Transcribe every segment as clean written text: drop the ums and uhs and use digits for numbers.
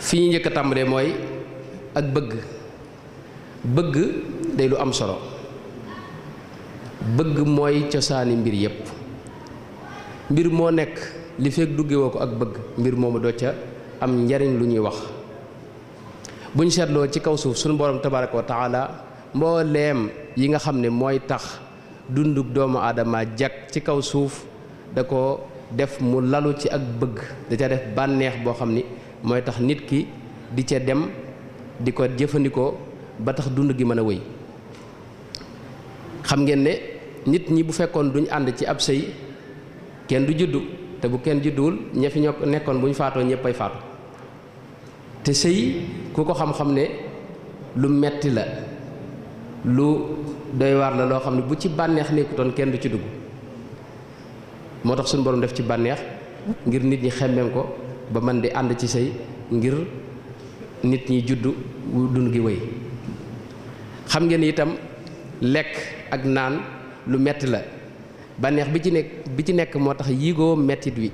fi ñu njëkk a tàmbalee mooy ak bëgg day lu am solo. bëgg mooy cosaani mbir yépp. mbir moo nekk li fekk duggewoo ko ak bëgg mbir moomu doo ca am njariñ lu ñuy wax. bu ñu seetloo ci kaw suuf sunu borom tabaraka wa taala mbooleem yi nga xam ne mooy tax dunduk doomu aadama jag ci kaw suuf da ko def mu lalu ci ak bëgg, da ca def bànneex boo xam ni mooy tax nit ki di ca dem di ko jëfandikoo ba tax dund gi mën a wéy. xam ngeen ne nit ñi bu fekkoon duñ ànd ci ab sëy kenn du juddu, te bu kenn judduwul ña fi ñoo nekkoon bu ñu faatoo ñëppay faatu. te sëy ku ko xam-xam ne lu metti la, lu doy waar la, loo xam ne bu ci bànneex nekkutoon kenn du ci dugg. moo tax suñu borom def ci bànneex ngir nit ñi xemmeem ko ba man di ànd ci sëy ngir nit ñi juddu dund gi wéy. xam ngeen itam lekk ak naan lu metti la, bànneex bi ci nekk moo tax yigoo mettit wi,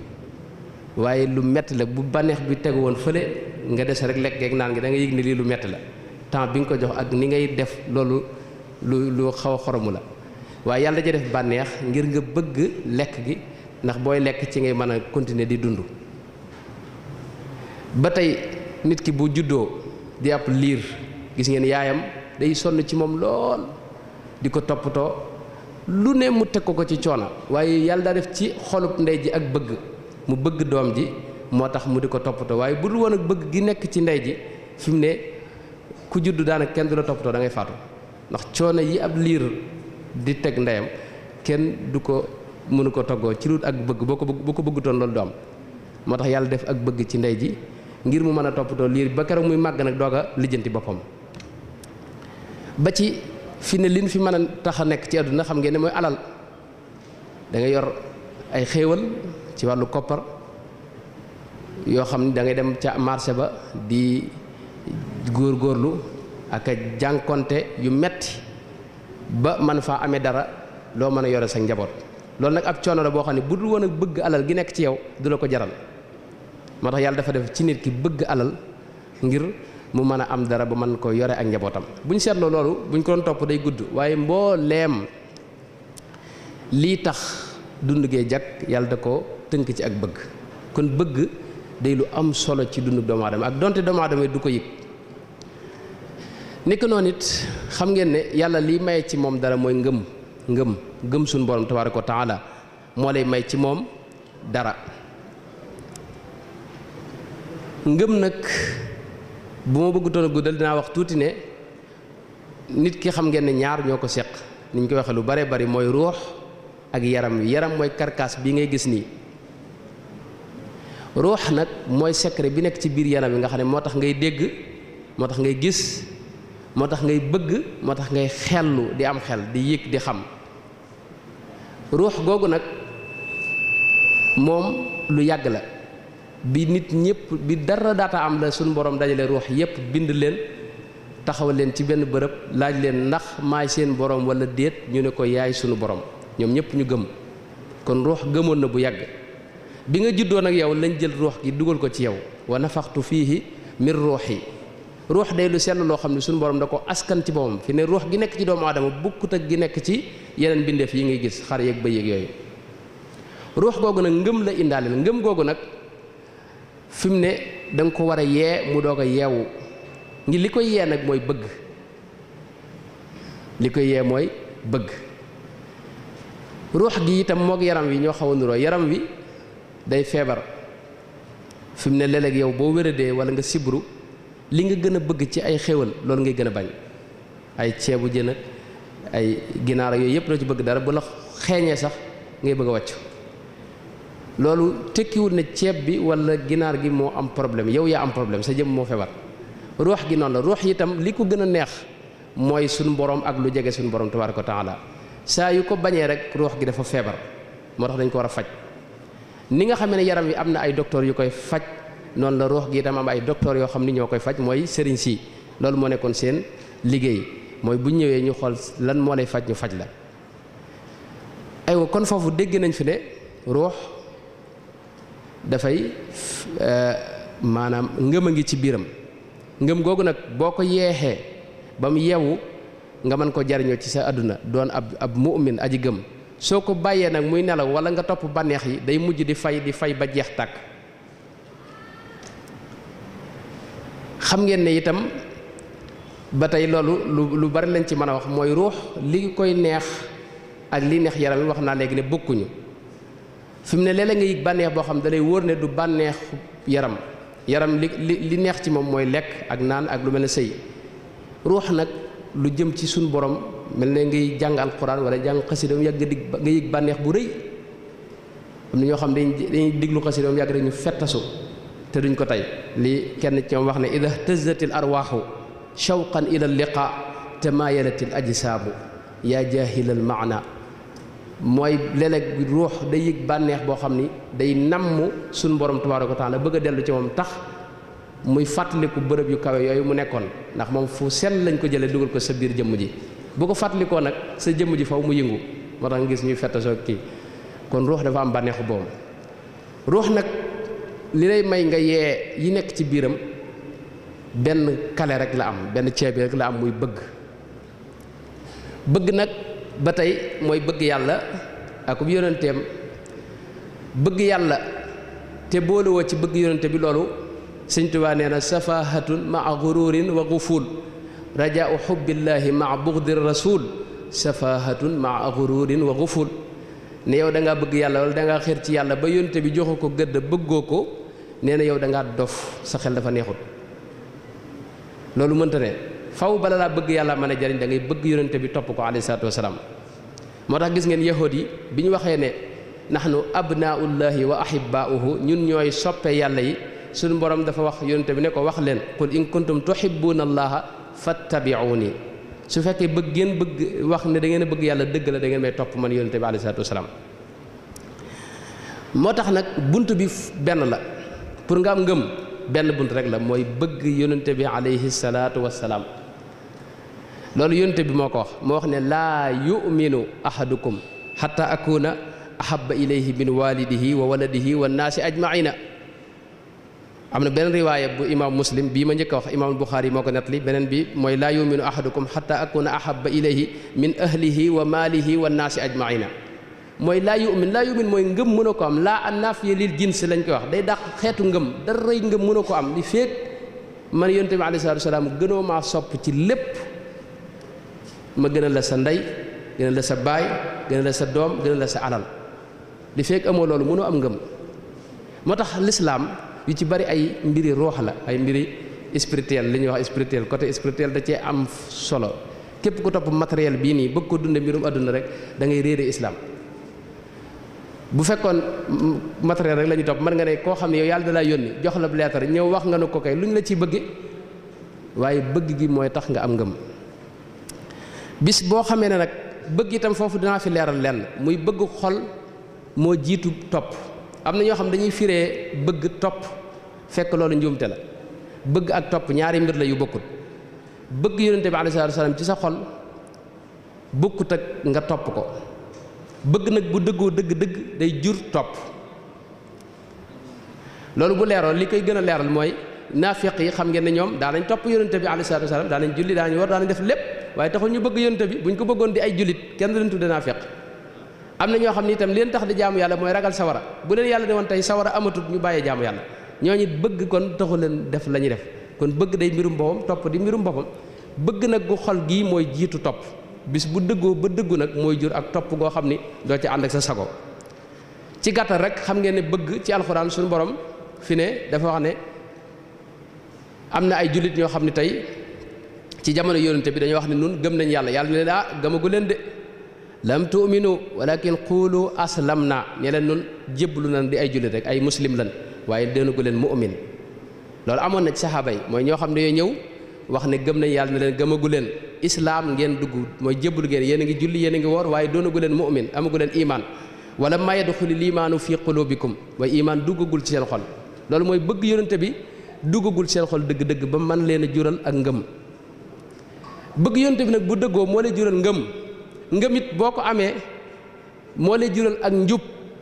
waaye lu metti la. bu bànneex bi tegu woon fële nga des rek lekk ak naan gi da nga yëg ne lii lu metti la. temps bi nga ko jox ak ni ngay def loolu lu xaw a xoromu la, waaye yàlla ja def bànneex ngir nga bëgg lekk gi, ndax booy lekk ci ngay mën a continuer di dund. ba tey nit ki bu juddoo di ab liir, gis ngeen yaayam day sonn ci moom lool di ko toppatoo, lu ne mu teg ko ci coono, waaye yàlla daa def ci xolub ndey ji ak bëgg, mu bëgg doom ji moo tax mu di ko toppatoo. waaye bu dul woon ak bëgg gi nekk ci ndey ji, fi mu ne ku juddu daanaka kenn du la toppatoo, da ngay faatu. ndax coono yi ab liir di teg ndeyam kenn du ko mënu ko toggoo ci lu ak bëgg. boo ko bëggutoon loolu du am. moo tax yàlla def ak bëgg ci ndey ji ngir mu mën a toppatoo liir ba keroog muy màgg nag doog a lijjanti boppam. ba ci fi ne liñ fi mën a tax a nekk ci àdduna xam ngeen ne mooy alal. da ngay yor ay xéewal ci wàllu koppar yoo xam ne da ngay dem ca marché ba di góorgóorlu ak a jànkonte yu metti ba man faa amee dara loo mën a yore sa njaboot. loolu nag ab coono la boo xam ne bu dul woon ak bëgg alal gi nekk ci yow du la ko jaral. moo tax yàlla dafa def ci nit ki bëgg alal ngir mu mën a am dara ba mën ko yore ak njabootam. bu ñu seetloo loolu buñ ko doon topp day gudd, waaye mbooleem lii tax dund gee jag yàlla da ko tënk ci ak bëgg. kon bëgg day lu am solo ci dundu doomu aadama, ak donte doomu aadama du ko yëg. nekk noonu it xam ngeen ne yàlla liy maye ci moom dara mooy ngëm suñu borom tabaaraka wa taala moo lay may ci moom dara. ngëm nag bu ma bëggutoon a guddal dinaa wax tuuti ne nit ki xam ngeen ne ñaar ñoo ko seq. ni ñu koy waxee lu bare bari mooy ruux ak yaram wi. yaram mooy karkaas bi ngay gis nii. ruux nag mooy secret bi nekk ci biir yaram wi nga xam ne moo tax ngay dégg, moo tax ngay gis, moo tax ngay bëgg, moo tax ngay xellu di am xel di yëg di xam. ruux googu nag moom lu yàgg la. bi nit ñëpp bi dara daata am la suñu borom dajale ruux yépp bind leen taxawal leen ci benn bërëb laaj leen ndax maay seen borom wala déet, ñu ne ko yaay sunu borom. ñoom ñëpp ñu gëm. kon ruux gëmoon na bu yàgg. bi nga juddoo nag yow lañ jël ruux gi dugal ko ci yow. wa nafaxtu fiihi min ruuxi. ruux day lu sell loo xam ne suñu borom da ko askan ci boppam. fi ne ruux gi nekk ci doomu aadama bukkut ak gi nekk ci yeneen bindeef yi ngay gis, xar yeeg bëy yeeg yooyu. ruux googu nag ngëm la indaale. ngëm googu nag fi mu ne da nga ko war a yee mu doog a yeewu. ngi li koy yee nag mooy bëgg. li koy yee mooy bëgg. ruux gi itam moog yaram wi ñoo xaw a nuroo. yaram wi day feebar. fi mu ne léeg-léeg yow boo wéradee wala nga sibru, li nga gën a bëgg ci ay xéwal loolu ngay gën a bañ. ay ceebu jën ak ay ginaar yooyu yëpp doo ci bëgg dara. bu la xeeñee sax ngay bëgg a wàccu. loolu tekkiwul ne ceeb bi wala ginaar gi moo am problème, yow yaa am problème, sa jëm moo feebar. ruux gi noonu la. ruux itam li ko gën a neex mooy suñu borom ak lu jege suñu borom tabaaraka wa taala. saa yu ko bañee rek ruux gi dafa feebar. moo tax dañ ko war a faj. ni nga xam ne yaram wi am na ay docteur yu koy faj, noonu la ruux gi itam am ay docteur yoo xam ni ñoo koy faj, mooy sëriñ si. loolu moo nekkoon seen liggéey, mooy bu ñëwee ñu xool lan moo lay faj ñu faj la. aywa kon foofu dégg nañ fi ne ruux dafay maanaam ngëm a ngi ci biiram ngëm googu nag boo ko yeexee ba mu yeewu nga mën ko jariñoo ci sa àdduna doon ab mu'min aji gëm soo ko bàyyee nag muy nelaw wala nga topp bànneex yi day mujj di fay ba jeex tàkk. xam ngeen ne itam ba tey loolu lu bari lañ ci mën a wax mooy ruux li koy neex ak li neex yaram yi wax naa léegi ne bokkuñu fi mu ne léeg-léeg nga yëg bànneex boo xam da lay wóor ne du bànneexu yaram li neex ci moom mooy lekk ak naan ak lu mel ne sëy ruux nag lu jëm ci suñu borom mel ne ngay jàng alquran wala jàng xasida mu yàgg nga yëg bànneex bu rëy am na ñoo xam dañuy diglu xasida mu yàgg rek ñu fettasu te duñ ko tey li kenn ci ñoom wax ne ida tëzatil arwaaxu shawqan ila liqa tamayalatil ajsaabu yaa jaahilal maana mooy léeg-léeg ruux day yëg bànneex boo xam ni day namm suñu borom tabaaraka wa taala bëgg a dellu ci moom tax muy fàttaliku bërëb yu kawe yooyu mu nekkoon ndax moom fu sell lañ ko jëlee dugal ko sa biir jëmm ji bu ko fàttalikoo nag sa jëmm ji faw mu yëngu moo tax nga gis ñuy fettasoo kii kon ruux dafa am bànneexu boobu ruux nag li lay may nga yee yi nekk ci biiram benn kale rek la am benn ceebi rek la am muy bëgg nag ba tey mooy bëgg yàlla ak bu yonenteem bëgg yàlla te boolewoo ci bëgg yonente bi loolu Sëñ Tuubaa nee na safahatun maa gururin wa guful rajaau xubbillaahi maa bugdi rasul safahatun maa gururin wa guful ne yow da ngaa bëgg yàlla wala da ngaa xër ci yàlla ba yonente bi joxu ko gëdd bëggoo ko nee na yow da ngaa dof sa xel dafa neexut loolu mënta ne faw bala laa bëgg yàlla mën a jariñ da ngay bëgg yonente bi topp ko alayhi salaatu wasalaam moo tax gis ngeen yahood yi bi ñu waxee ne nahnu abnaullahi wa ahibaauhu ñun ñooy soppe yàlla yi suñu borom dafa wax yonente bi ne ko wax leen qul in kuntum tuhibbuna allaha fattabi'uni su fekkee bëgg ngeen bëgg wax ne da ngeen a bëgg yàlla dëgg la da ngeen may topp man yonente bi alayhi salaatu wasalaam moo tax nag bunt bi benn la pour nga am ngëm benn bunt rek la mooy bëgg yonente bi alayhi salaatu wasalaam loolu yonente bi moo ko wax moo wax ne laa yuminu ahadukum xatta akuna ahaba ilayhi min walidihi wa waladihi wa naasi ajmaina am na beneen riwaaya bu imam muslim bii ma njëkk a wax imam buxaari moo ko nettali beneen bi mooy laa yuminu ahadukum xatta akuna ahaba ilayhi min ahlihi wa maalihi wa naasi ajmaina mooy laa yumin mooy ngëm mënoo ko am laa an naafiya lil jins lañ koy wax day dàq xeetu ngëm dara rëy ngëm mënoo ko am li feek man yonente bi alayhi salaatu wasalaam gënoo maa sopp ci lépp ma gënal la sa ndey gënal la sa baay gënal la sa doom gënal la sa alal li feek amoo loolu mënoo am ngëm moo tax lislaam yu ci bari ay mbiri roox la ay mbiri spirituel li ñuy wax spirituel côté spirituel da cee am solo képp ku topp matériel bii nii bëgg ko dunde mbirum àdduna rek da ngay réere islam bu fekkoon matériel rek la ñu topp mën nga ne koo xam ne yow yàlla da laa yónni jox la leetar ñëw wax nga nu ko kay lu ñu la ciy bëgge waaye bëgg gi mooy tax nga am ngëm bis boo xamee ne nag bëgg itam foofu dinaa fi leeral lenn muy bëgg xol moo jiitu topp am na ñoo xam dañuy firee bëgg topp fekk loolu njuumte la bëgg ak topp ñaari mbir la yu bokkut bëgg yonente bi alayhi salaatu wasalaam ci sa xol bokkut ak nga topp ko bëgg nag bu dëggoo dëgg-dëgg day jur topp loolu bu leeroo li koy gën a leeral mooy naafiq yi xam ngeen ne ñoom daa nañ topp yonente bi alayhi salaatu wasalaam daa nañ julli daa nañ war daa nañ def lépp waaye taxul ñu bëgg yonente bi buñ ko bëggoon di ay jullit kenn du leen tudde naafiq am na ñoo xam ne itam leen tax di jaamu yàlla mooy ragal sawara bu leen yàlla ne woon tey sawara amatut ñu bàyyee jaamu yàlla ñooñu bëgg kon taxu leen def la ñuy def kon bëgg day mbirum boppam topp di mbirum boppam bëgg nag gu xol gii mooy jiitu topp bis bu dëggoo ba dëggu nag mooy jur ak topp goo xam ni doo ci ànd ak sa sago ci gàttal rek xam ngeen ne bëgg ci alxuraan suñu borom fi ne dafa wax ne am na ay jullit ñoo xam ne tey ci jamono yonente bi dañoo wax ne nun gëm nañ yàlla yàlla ne leen gëmagu leen de lam tu'minu walakin qulu aslamna ñe leen nun jébbalu nañ di ay jullit rek ay muslim lan waaye deenagu leen mu'min loolu amoon na ci saxaaba yi mooy ñoo xam ne ñëw wax ne gëm nañ yàlla ne leen gëmagu leen islaam ngeen dugg mooy jébbalu ngeen yéen a ngi julli yéen a ngi woor waaye doonagu leen mu'min amagu leen iman wala ma yadxulul imaanu fi qulubikum waaye iman duggagul ci seen xol loolu mooy bëgg yonente bi duggagul seen xol dëgg-dëgg ba man leen a jural ak ngëm bëgg yonente bi nag bu dëggoo moo lay jural ngëm it boo ko amee moo lay jural ak njub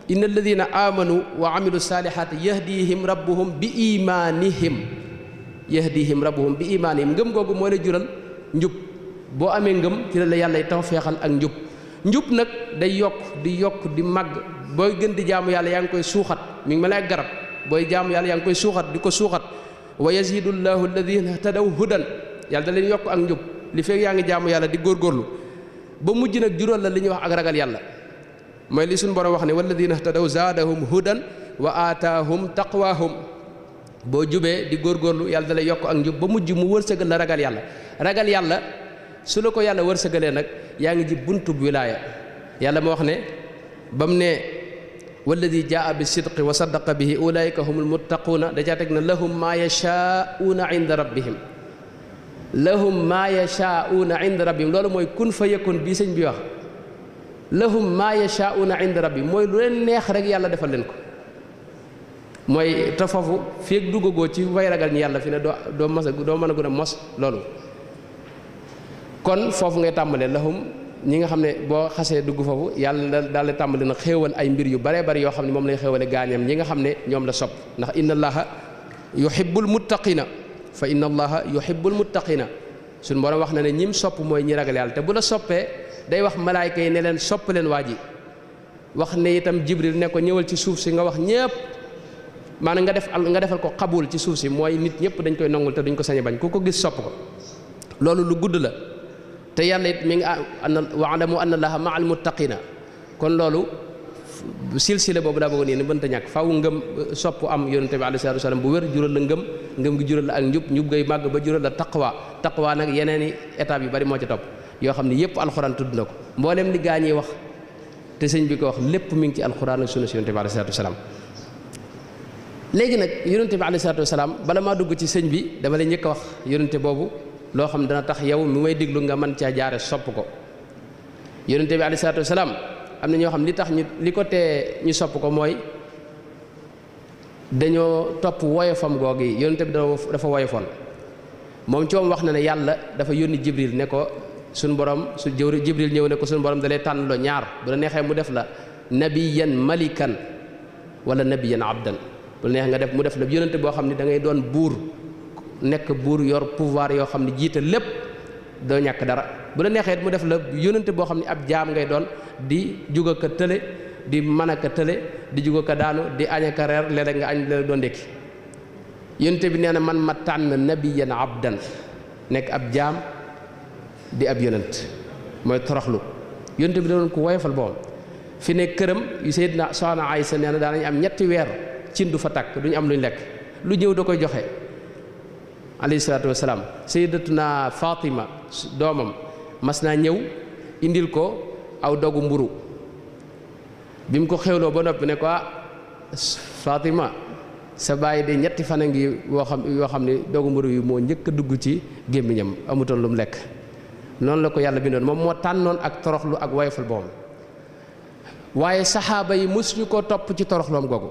inna alladina amanu wa amilu salihati yahdihim rabbuhum bi imanihim ngëm googu moo lay jural njub boo amee ngëm ci la yàlla taw feexal ak njub nag day yokk di màgg booy gën di jaamu yàlla yaa ngi koy suuxat mi ngi mel ne garab booy jaamu yàlla yaa ngi koy suuxat di ko suuxat wa yazidu llahu alladina tadaw hudan yàlla da leen yokk ak njub li fekk yaa ngi jaamu yàlla di góorgóorlu ba mujj nag jural la li ñuy wax ak ragal yàlla mooy li suñu borom wax ne walladina tadaw zaadahum hudan wa aataahum taqwaahum boo jubee di góorgóorlu yàlla da lay yokk ak njub ba mujj mu wërsëgal la ragal yàlla su la ko yàlla wërsëgalee nag yaa ngi ji buntub wilaaya yàlla moo wax ne ba mu ne walladi jaa bi sidqi wa saddaqa bihi ulaika humul muttaquuna dajaa teg na lahum maa yashaa'uuna inda rabbihim loolu mooy kun fa yakun bii sëñ bi wax lahum maa yashaa'uuna inda rabbihim mooy lu leen neex rek yàlla defal leen ko mooy te foofu feeg duggagoo ci way ragal ñi yàlla fi ne doo mën a gën a mos loolu kon foofu ngay tàmbalee lahum ñi nga xam ne boo xasee dugg foofu yàlla daal di tàmbali na xéewal ay mbir yu baree bari yoo xam ne moom lay xéewale gaañam ñi nga xam ne ñoom la sopp ndax inna allaha yuhibbul muttaqina fa inna allaha yuhibbul muttaqina suñu borom wax na ne ñim sopp mooy ñi ragal yàlla te bu la soppee day wax malaayka yi ne leen sopp leen waa ji wax ne itam jibril ne ko ñëwal ci suuf si nga wax ñépp maanaam nga defal ko xabul ci suuf si mooy nit ñëpp dañ koy nangul te duñ ko sañ a bañ ku ko gis sopp ko loolu lu gudd la te yàlla it mi ngi wa'lamu anna allaha ma'al muttaqina kon loolu silsile boobu daa bëgg nii ni mënta ñàkk faaw ngëm sopp am yonente bi alayhi salaatu wasalaam bu wér jural la ngëm gi jural la ak njub ngay màgg ba jural la taqwa nag yeneeni étapes yu bari moo ci topp yoo xam ne yëpp alxuraan tudd na ko mboolem li gaa ñiy wax te sëñ bi ko wax lépp mi ngi ci alxuraan ak sunna si yonente bi alayhi salaatu wasalaam léegi nag yonente bi alayhi salaatu wasalaam bala maa dugg ci sëñ bi dama lay njëkk a wax yonente boobu loo xam dana tax yow mi may déglu nga mën caa jaare sopp ko yonente bi alayhi salaatu wasalaam am na ñoo xam li tax li ko tee ñu sopp ko mooy dañoo topp woyofam googu yi yonente bi dafa woyofoon moom ci moom wax na ne yàlla dafa yónni jibril ne ko suñu borom jibril ñëw ne ko suñu borom da lay tànn loo ñaar bu la neexee mu def la nabiyan malikan wala nabiyan abdan bu la neex nga def mu def la yonente boo xam ne da ngay doon buur nekk buur yor pouvoir yoo xam ne jiite lépp doo ñàkk dara bu la neexee mu def la yónnante boo xam ne ab jaam ngay doon di juga ka tële di mën a ka tële di juga ka daanu di añ ka reer léeg-léeg nga añ léeg doon ndékki yónnante bi nee na man ma tànn nabiyan abdan nekk ab jaam di ab yónnant mooy toroxlu yónnante bi doon ko woyofal boom fi ne këram yu Seydina Soxna Aysa nee na daanañ am ñetti weer cin du fa tàkk duñu am luñ lekk lu ñëw da koy joxe alayhi salaatu wasalaam sayyidatuna Fatima doomam mas naa ñëw indil ko aw dogu mburu bi mu ko xewloo ba noppi ne ko Fatima sa bàyyi de ñetti fan a ngi yoo xam ne dogu mburu yi moo njëkk a dugg ci gémmiñam amutoon lu mu lekk noonu la ko yàlla bindoon moom moo tànnoon ak toroxlu ak woyofal boom waaye saxaaba yi mësuñu ko topp ci toroxloom googu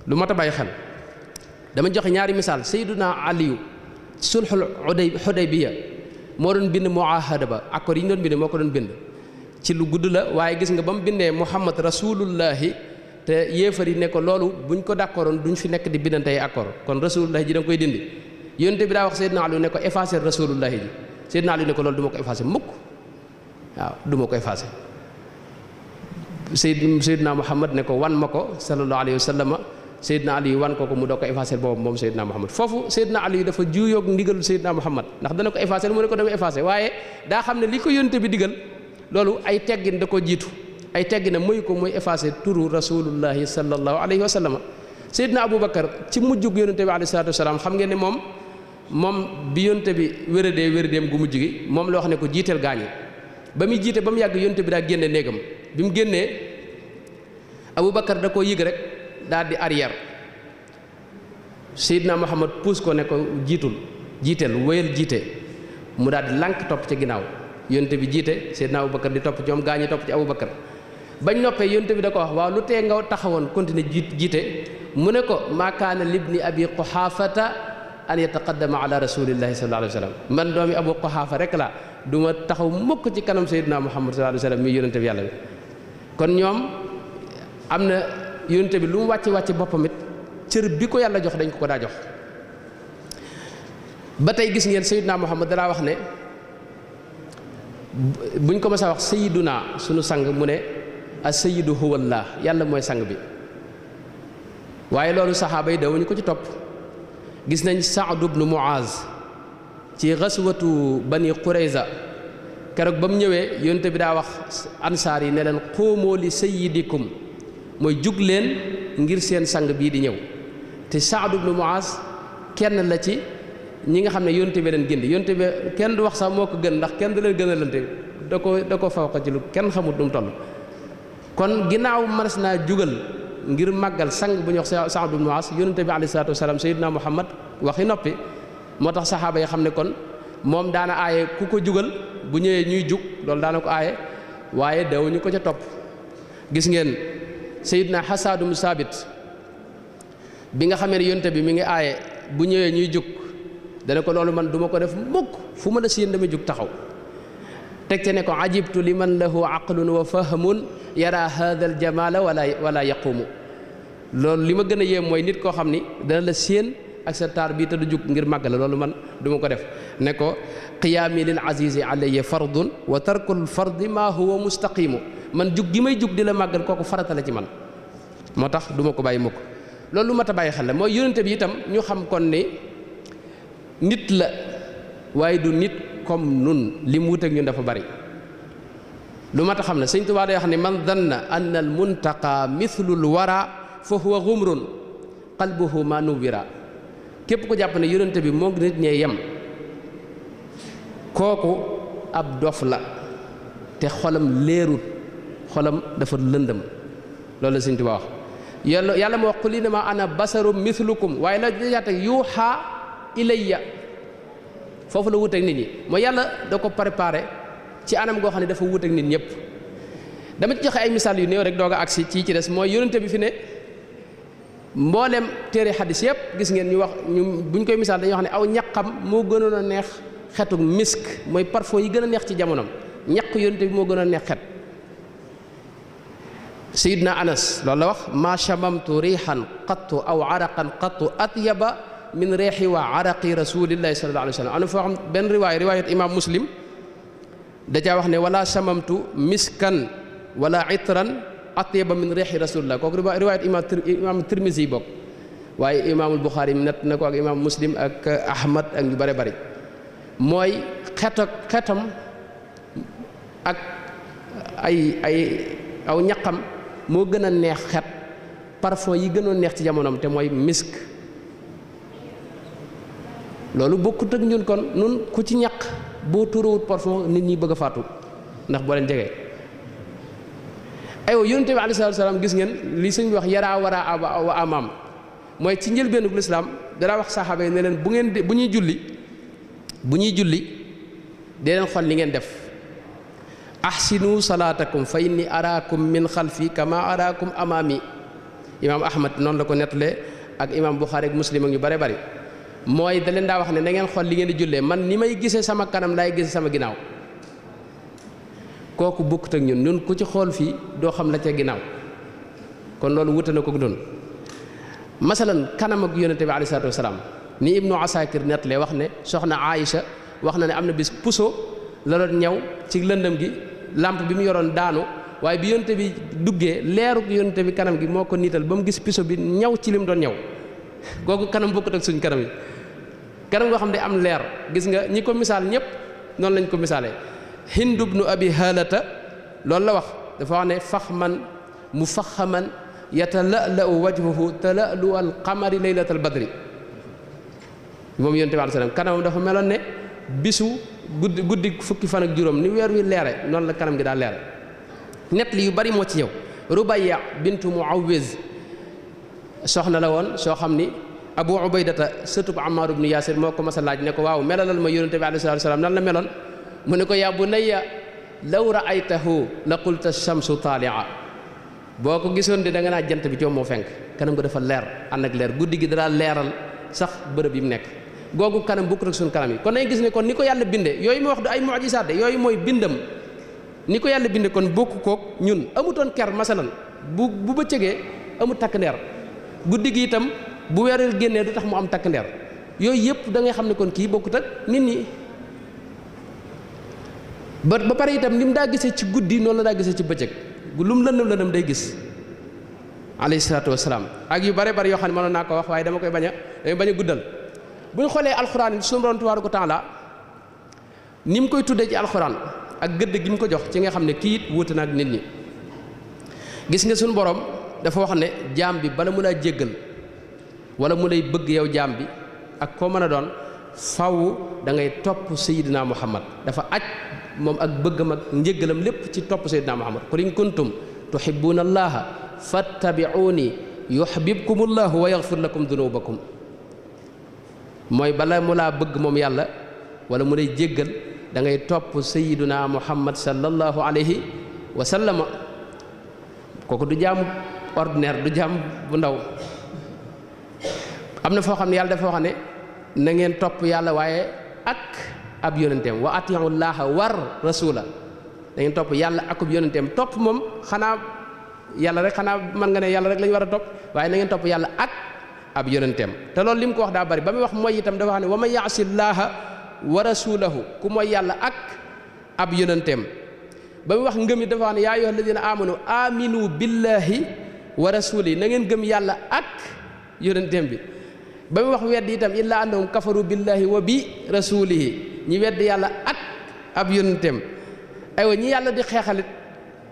lu mat a bàyyi xel dama joxe ñaari misaal Sayyiduna Aliyu sulhul Hudaybiya moo doon bind muahada ba accord yi ñu doon bind moo ko doon bind ci lu gudd la waaye gis nga ba mu bindee Muhammad rasulullahi te yéefar yi ne ko loolu buñ ko d'accordoon duñ fi nekk di bindante ay accord kon rasulullahi ji da nga koy dindi yonte bi daa wax Sayyidina Aliyu ne ko effacer rasulullahi ji Sayyidina Aliyu ne ko loolu du ma ko effacer mukk waaw du ma ko effacer Sayyidina Muhammad ne ko wan ma ko sallallahu alayhi wa sallam Seydina Ali wan ko mu doo ko effacé boobu moom Seydina Muhammad foofu Seydina Ali dafa juuyoog ndigalu Seydina Muhammad ndax dana ko effacé mu ne ko dama effacé waaye daa xam ne li ko yónte bi digal loolu ay teggin da ko jiitu ay teggin muy ko muy effacé turu rasulullahi sallallahu alayhi wa sallam Seydina Aboubacar ci mujjug yónente bi alayhi salaatu wasalaam xam ngeen ne moom bi yónte bi wéradéem gu mujj gi moom la wax ne ko jiiteel gaañi ba muy jiite ba mu yàgg yónte bi daa génne néegam bi mu génnee Aboubacar da koo yëg rek daal di arrière Seydina Muhammad puus ko ne ko jiiteel wéyal jiite mu daal di lànk topp ca ginnaaw yonte bi jiite Seydina Aboubacar di topp ci moom gaa ñi topp ci Aboubacar bañ noppee yonte bi da ko wax waaw lu tee nga taxawoon continuer jiite mu ne ko maa kaana libni abi quhaafata an yataqaddama ala rasulillahi sallallahu alayhi wa sallam man doomi abu quhaafa rek la du ma taxaw mukk ci kanam Seydina Muhammad sallallahu alayhi wa sallam mi yonente bi yàlla bi kon ñoom am na yonent bi lu mu wàcce boppam it cër bi ko yàlla jox dañ ko daa jox. ba tey gis ngeen Sayyiduna Muhammad danaa wax ne buñ ko mës a wax sayyiduna sunu sang mu ne as-sayyidu huwallah yàlla mooy sang bi. waaye loolu saxaaba yi dawuñu ko ci topp gis nañ Saad ibnu Muaz ci xaswatu Bani Qurayza keroog ba mu ñëwee yonent bi daa wax ansaar yi ne leen quumu li sayyidikum mooy jug leen ngir seen sang bii di ñëw te Saad ibnu Muaz kenn la ci ñi nga xam ne yonent bi leen gindi yonent bi kenn du wax sax moo ko gën ndax kenn du leen gënalante da ko fawqa ci lu kenn xamut nu mu toll. kon ginnaaw mënees naa jugal ngir màggal sang bu ñuy wax Saad ibnu Muaz yonent bi alayhi salaatu wasalaam Sayyidina Muhammad waxi noppi moo tax saxaaba yi xam ne kon moom daana aaye ku ko jugal bu ñëwee ñuy jug loolu daana ko aaye waaye dawuñu ko ca topp. gis ngeen Sayyidina Hasan ibnu Saabit bi nga xamee ne yonent bi mi ngi aaye bu ñëwee ñuy jug dana ko loolu man duma ko def mukk fu ma la séen dama jug taxaw teg ca ne ko ajibtu liman lahu aqlun wa fahmun yara hadha al jamala wala yaqumu loolu li ma gën a yéem mooy nit koo xam ni dana la séen ak sa taar bii te du jug ngir màgg la loolu man duma ko def ne ko qiyaami lil azizi alayya fardun wa tarkul fardi ma huwa mustaqimu man jug gi may jug di la màggal kooku farata la ci man moo tax duma ko bàyyi mukk loolu lu mat a bàyyi xel la mooy yonente bi itam ñu xam kon ni nit la waaye du nit comme nun li mu wuteeg ñun dafa bari lu mat a xam ne Sëñ Tuubaa day wax ne man danna anna al muntaqa mithlul wara fa huwa gumrun qalbuhu ma nuwira képp ko jàpp ne yonente bi moo nit ñee yem kooku ab dof la te xolam leerut xolam dafa lëndëm loolu la Sëñ Tuubaa wax yàlla ma wax qul innamaa ana basarum mithlukum waaye la jaate yuuxa ilayya foofu la wuteeg nit ñi mooy yàlla da ko préparé ci anam goo xam ne dafa wuteeg nit ñëpp dama ci joxe ay misaal yu néew rek doog a agsi ci des mooy yonente bi fi ne mboolem téere xadis yëpp gis ngeen ñu wax ñu buñ koy misaal dañuy wax ne aw ñaqam moo gënoon a neex xetu misk mooy parfum yi gën a neex ci jamonoom ñaq yonente bi moo gën a neex xet Sayyidna Anas loolu la wax ma shamamtu rihan qattu aw araqan qattu atyaba min reexi wa araqi rasulillahi sallallahu alayhi wa sallam am na foo xam benn riwaayat imam Muslim da caa wax ne wala shamamtu miskan wala itran atyaba min reexi rasulillah kooku riwaayat imam Tirmisi bokk waaye imaamul Buxaari net na ko ak imam Muslim ak Ahmad ak ñu bare bari mooy xetam ak aw ñaqam moo gën a neex xet parfum yi gënoon neex ci jamonoom te mooy misk loolu bokkut ak ñun kon nun ku ci ñaq boo tuurawut parfum nit ñi bëgg a faatu ndax boo leen jegee aywa yonente bi alayhi salaatu salaam gis ngeen li sëñ bi wax yaraa waraa wa amaam mooy ci njëlbéenug lislaam dara wax saxaaba yi ne leen bu ñuy julli dee leen xool li ngeen def ahsinu salaatakum fa inni araakum min xalfi kama araakum amaami imaam Ahmad noonu la ko nettalee ak imaam Buxaari ak Muslim ak ñu bare bari mooy da leen daa wax ne na ngeen xool li ngeen di jullee man ni may gisee sama kanam laay gisee sama ginnaaw kooku bokkut ak ñun ku ci xool fii doo xam la ca ginnaaw kon loolu wute na ko doon masalan kanam ak yonente bi alayhi salaatu wasalaam ni Ibnu Asakir nettalee wax ne soxna Aïcha wax na ne am na bis puso la doon ñëw ci lëndëm gi lampe bi mu yoroon daanu waaye bi yonente bi duggee leeruk yonente bi kanam gi moo ko niital ba mu gis puso bi ñëw ci lim doon ñëw kooku kanam bokkut ak suñ kanam yi kanam goo xam ne am leer gis nga ñi ko misaal ñëpp noonu lañ ko misaalee Hind ibnu Abi Haalata loolu la wax dafa wax ne faxman mufaxaman yatala'la'u wajhuhu tala'lu al qamari laylatal badri moom yonente bi alayhi salaam kanamam dafa meloon ne bisu guddi fukki fan ak juróom ni weer wi leere noonu la kanam gi daa leere net li yu bari moo ci ñëw Rubayya bintu Muawwiz soxna la woon soo xam ni Abu Ubaydata sëtub Ammar ibn Yaasir moo ko mas a laaj ne ko waaw melalal ma yonente bi alayhi salaam nan la meloon mu ne ko yaa bunayya law ra'aytahu la qulta shamsu taali'a boo ko gisoon de da nga naa jant bi coom moo fenk kanam nga dafa leer ànd ak leer guddi gi dara leeral sax bërëb yi mu nekk googu kanam bokkut ak suñu kanam yi kon nañ gis ne kon ni ko yàlla binde yooyu ma wax du ay mu'jisaat de yooyu mooy bindam ni ko yàlla binde kon bokku koog ñun amutoon ker masalan bu bëccëgee amul takk ndeer guddi gi itam bu weeru génnee du tax mu am takk ndeer yooyu yëpp da ngay xam ne kon kii bokkut ak nit ñi ba pare itam ni mu daa gisee ci guddi noonu la daa gisee ci bëccëg lu mu lëndëm day gis alayhi salaatu wasalaam ak yu bare bari yoo xam ne mënoon naa ko wax waaye dama bañ a guddal bu ñu xoolee alxuraan bi suñu borom tabaaraka wa taala ni mu koy tuddee ci alxuraan ak gëdd gi mu ko jox ci nga xam ne kii it wuute na ak nit ñi gis nga suñu borom dafa wax ne jaam bi bala mu laa jéggal wala mu lay bëgg yow jaam bi ak koo mën a doon faw da ngay topp Seydina Muhammad dafa aj moom ak bëggam ak njéggalam lépp ci topp Seydina Muhammad qul in kuntum tuhibbuuna allaha fattabi'uuni yuhbibkumullahu wa yaghfir lakum dunubakum mooy bala mu laa bëgg moom yàlla wala mu lay jéggal da ngay topp Seydina Muhammad sallallahu alayhi wa sallam kooku du jaam ordinaire du jaam bu ndaw am na foo xam ne yàlla dafa wax ne na ngeen topp yàlla waaye ak ab yonenteem wa atii'u llaaha war rasula da ngeen topp yàlla ak ab yonenteem topp moom xanaa yàlla rek xanaa mën nga ne yàlla rek la ñu war a topp waaye na ngeen topp yàlla ak ab yonenteem te loolu li mu ko wax daa bari ba muy wax mooy itam dafa wax ne wa man ya'si llaaha wa rasulahu ku mooy yàlla ak ab yonenteem ba muy wax ngëm yi dafa wax ne yaa ayyuha alladina amanu aminu billahi wa rasulihi na ngeen gëm yàlla ak yonenteem bi ba muy wax weddi itam illa annahum kafaru billahi wa bi rasulihi ñi weddi yàlla ak ab yonenteem aywa ñi yàlla di xeexalit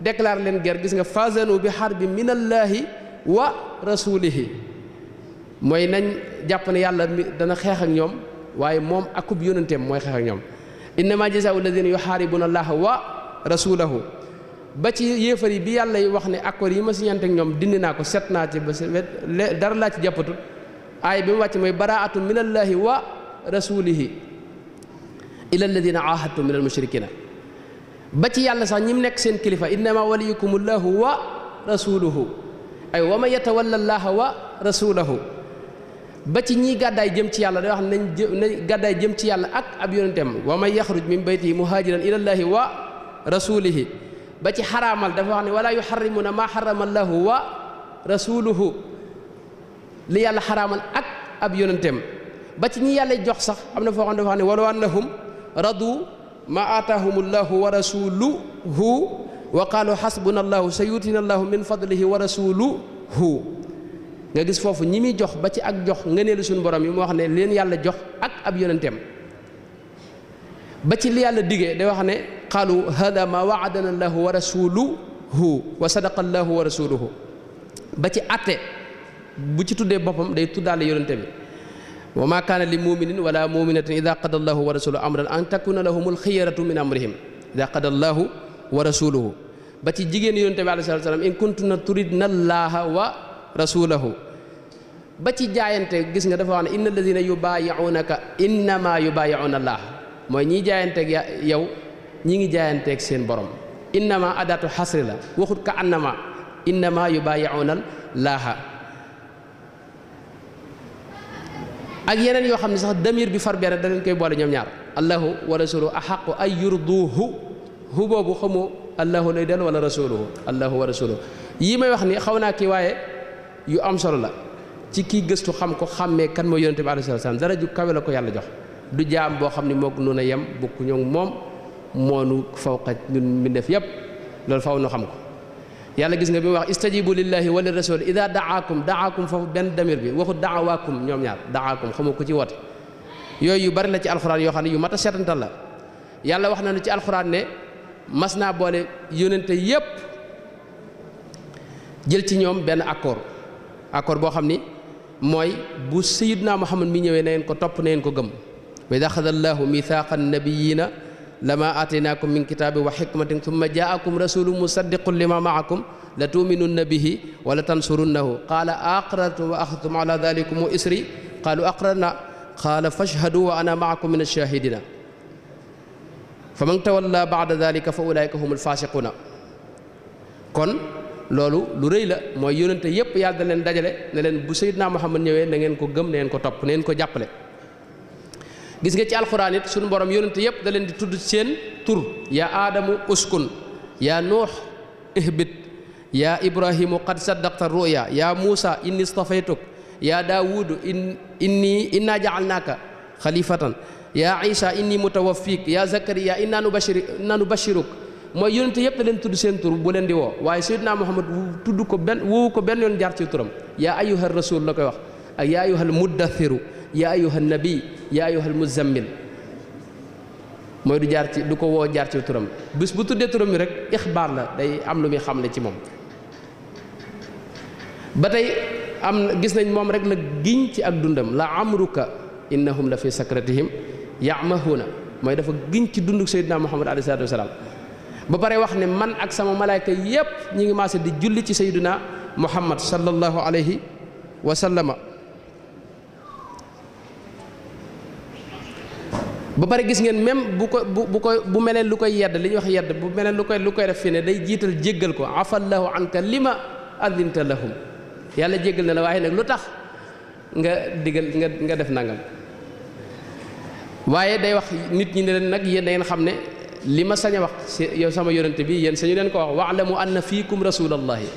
déclare leen guerre gis nga fazanu bi harbi minallahi wa rasulihi mooy nañ jàpp ne yàlla dana xeex ak ñoom waaye moom akub yonenteem mooy xeex ak ñoom innama jazaa'u alladina yuharibuna allaha wa rasulahu ba ci yéefar yi bi yàlla wax ne accord yi ma siñante ak ñoom dindi naa ko set naa ci ba dara laa ci jàppatut aay bi mu wàcc mooy baraatun min allahi wa rasulihi ila alladina ahadtum min almushrikina ba ci yàlla sax ñi mu nekk seen kilifa innama waliyukum allahu wa rasuluhu ay wa man yatawalla allaha wa rasulahu ba ci ñii gàddaay jëm ci yàlla day wax nañ gàddaay jëm ci yàlla ak ab yonenteem wa man yaxruj min baytihi muhajiran ila allahi wa rasulihi ba ci xaraamal dafa wax ne wala yuharrimuna ma harrama allahu wa rasuluhu li yàlla xaraamal ak ab yonenteem ba ci ñi yàlla jox sax am na foo xam ne dafa wax ne walaw annahum radu ma aataahum allahu wa rasuluhu wa qaalu xasbuna allahu sayutina allahu min fadlihi wa rasuluhu nga gis foofu ñi muy jox ba ci ak jox ngëneelu suñu borom yi mu wax ne leen yàlla jox ak ab yonenteem ba ci li yàlla digee day wax ne qaalu hada ma waadana allahu wa rasuluhu wa sadaqa allahu wa rasuluhu ba ci atte bu ci tuddee boppam day tuddaale yonente bi wa ma kaana li muminin wala muminatin ida qada allahu wa rasuluhu amran an takuna lahumul xiyaratu min amrihim ida qada allahu wa rasuluhu ba ci jigéen yonente bi alayhi salatu wasalam in kuntunna turidna allaha wa rasulahu ba ci jaayante gis nga dafa wax ne inna alladina yubaayi'unaka innama yubaayi'una allah mooy ñiy jaayanteeg yow ñi ngi jaayanteeg seen borom innama adatu xasri la waxut ka annama innama yubaayi'una laaha ak yeneen yoo xam ne sax damir bi far benn da leen koy boole ñoom ñaar allahu wa rasuluhu ahaqu ay yurduhu hu boobu xamoo allahu lay del wala rasuluhu allahu wa rasuluhu yii may wax ni xaw naa kii waaye yu am solo la ci kii gëstu xam ko xàmmee kan mooy yonente bi alayhi salaam dara ju kawe la ko yàlla jox du jaam boo xam ne mook nun a yem bokku ñoom moom moonu fawqa ñun mbindeef yépp loolu faw nu xam ko yàlla gis nga bi mu wax istajibu lillahi wa lirrasul ida daakum foofu benn damir bi waxu daawaakum ñoom ñaar daakum xamoo ko ci woote yooyu yu bari la ci alxuraan yoo xam ne yu mat a seetantal la yàlla wax na nu ci alxuraan ne mas naa boole yónente yépp jël ci ñoom benn accord boo xam ni mooy bu sayyidna Muhammad mi ñëwee na ngeen ko topp na ngeen ko gëm wa ida axada allahu mithaqa annabiyina lama aataynaakum min kitaabi wa xikmatin thumma jaakum rasulun musaddiqun lima maakum la tuminunna bihi wa la tansurunnahu qaala aqrartum wa axadtum ala dalikum isri qaalu aqrarna qaala fashhadu wa ana maakum min alshahidina fa man tawalla baada dalika fa ulaika hum alfasiquna kon loolu lu rëy la mooy yónente yépp yàlla da leen dajale ne leen bu sayyidna Muhammad ñëwee na ngeen ko gëm na ngeen ko topp na ngeen ko jàppale gis nga ci alxuraan it suñu borom yónente yépp da leen di tudd seen tur yaa aadamu uskun yaa nuux ihbit yaa Ibrahimu qad saddaqta ruya yaa Muusa inni stafaytuk yaa Daawudu inna ja'alnaaka xalifatan yaa Isa inni mutawaffik yaa Zakariya inna nubashiruk mooy yonente yëpp da leen tudd seen tur bu leen di woo waaye Seydina Muhammad tudd ko woowu ko benn yoon jaar ci turam yaa ayyuhar rasul la koy wax ak yaa ayyuhal muddathiru yaa ayyuhan nabi yaa ayyuhal muzammil mooy du ko woo jaar ci turam bis bu tuddee turam mi rek ixbaar la day am lu muy xamle ci moom. ba tey gis nañ moom rek la giñ ci ak dundam la amruka innahum la fi sakratihim ya'mahuna mooy dafa giñ ci dunduk Seydina Muhammad alayhi salaatu wasalaam ba pare wax ne man ak sama malaayka yépp ñi ngi maase di julli ci Seydina Muhammad sallallahu alayhi wa sallama ba pare gis ngeen même bu meleen lu koy yedd li ñuy wax yedd bu meleen lu koy def fi ne day jiital jéggal ko afallahu anka lima adinta lahum yàlla jéggal na la waaye nag lu tax nga digal nga def nangam waaye day wax nit ñi ne leen nag yéen da ngeen xam ne li ma sañ a wax yow sama yonente bi yéen sañu leen ko wax wa'lamu anna fiikum rasulallahi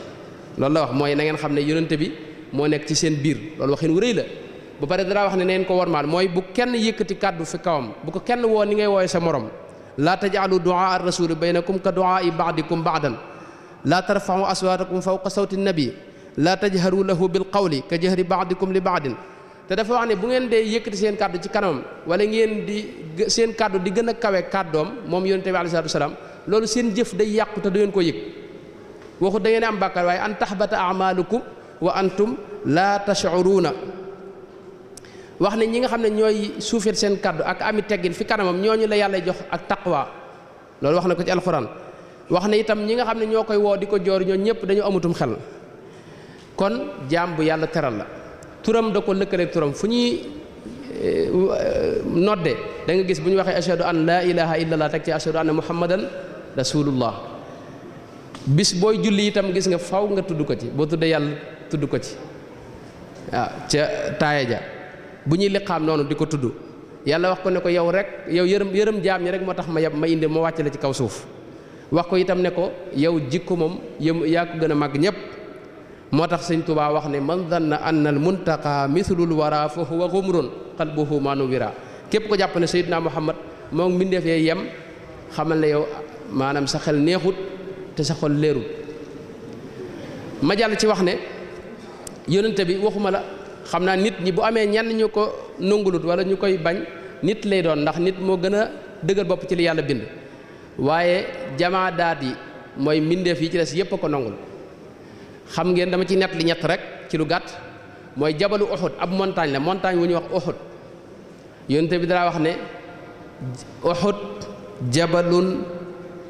loolu la wax mooy na ngeen xam ne yonente bi moo nekk ci seen biir loolu waxin wu rëy la ba pare dara wax ne neen ko wormaal mooy bu kenn yëkkati kàddu fi kawam bu ko kenn woo ni ngay wooye sa morom laa taj'alu du'aa ar-rasuli baynakum ka du'aa'i ba'dikum ba'dan laa tarfa'u aswaatakum fawqa sawti nabi laa tajharu lahu bil qawli ka jahri ba'dikum li ba'din te dafa wax ne bu ngeen dee yëkkati seen kàddu ci kanamam wala ngeen di seen kàddu di gën a kawe kàddoom moom yonent bi alayhi salaatu wasalaam loolu seen jëf day yàqu te du ngeen ko yëg waxu da ngeen am bàkkaar waaye an tahbata a'maalukum wa antum laa tash'uruuna wax ne ñi nga xam ne ñooy suufeel seen kàddu ak ami teggin fi kanamam ñooñu la yàlla jox ak taqwa loolu wax na ko ci alxuraan wax ne itam ñi nga xam ne ñoo koy woo di ko joor ñoo ñëpp dañu amutum xel kon jaam bu yàlla teral la turam da ko lëkkaleeg turam fu ñuy nodde da nga gis bu ñu waxee ashhadu an laa ilaha illallah teg ci ashhadu anna muhammadan rasulullah bis booy julli itam gis nga faw nga tudd ko ci boo tuddee yàlla tudd ko ci waaw ca taaya ja bu ñuy liqaam noonu di ko tudd yàlla wax ko ne ko yow rek yow yërëm jaam ñi rek moo tax ma indi ma wàcc la ci kaw suuf wax ko itam ne ko yow jikko moom yaa ko gën a màgg ñëpp moo tax sëñ Tuubaa wax ne man danna anna al muntaqa mithlul wara fa huwa ghumrun qalbuhu manu wira képp ko jàpp ne Seydina Muhammad moom mbindeef yee yem xamal ne yow maanaam sa xel neexut te sa xol leerul ma jàll ci wax ne yónnente bi waxuma la xam naa nit ñi bu amee ñenn ñu ko nangulut wala ñu koy bañ nit lay doon ndax nit moo gën a dëgër bopp ci li yàlla bind waaye jamaadaat yi mooy mbindeef yi ci des yépp a ko nangul xam ngeen dama ci nett li ñett rek ci lu gàtt mooy jabalu Uhud ab montagne la montagne wu ñuy wax Uhud yonte bi dara wax ne Uhud jabalun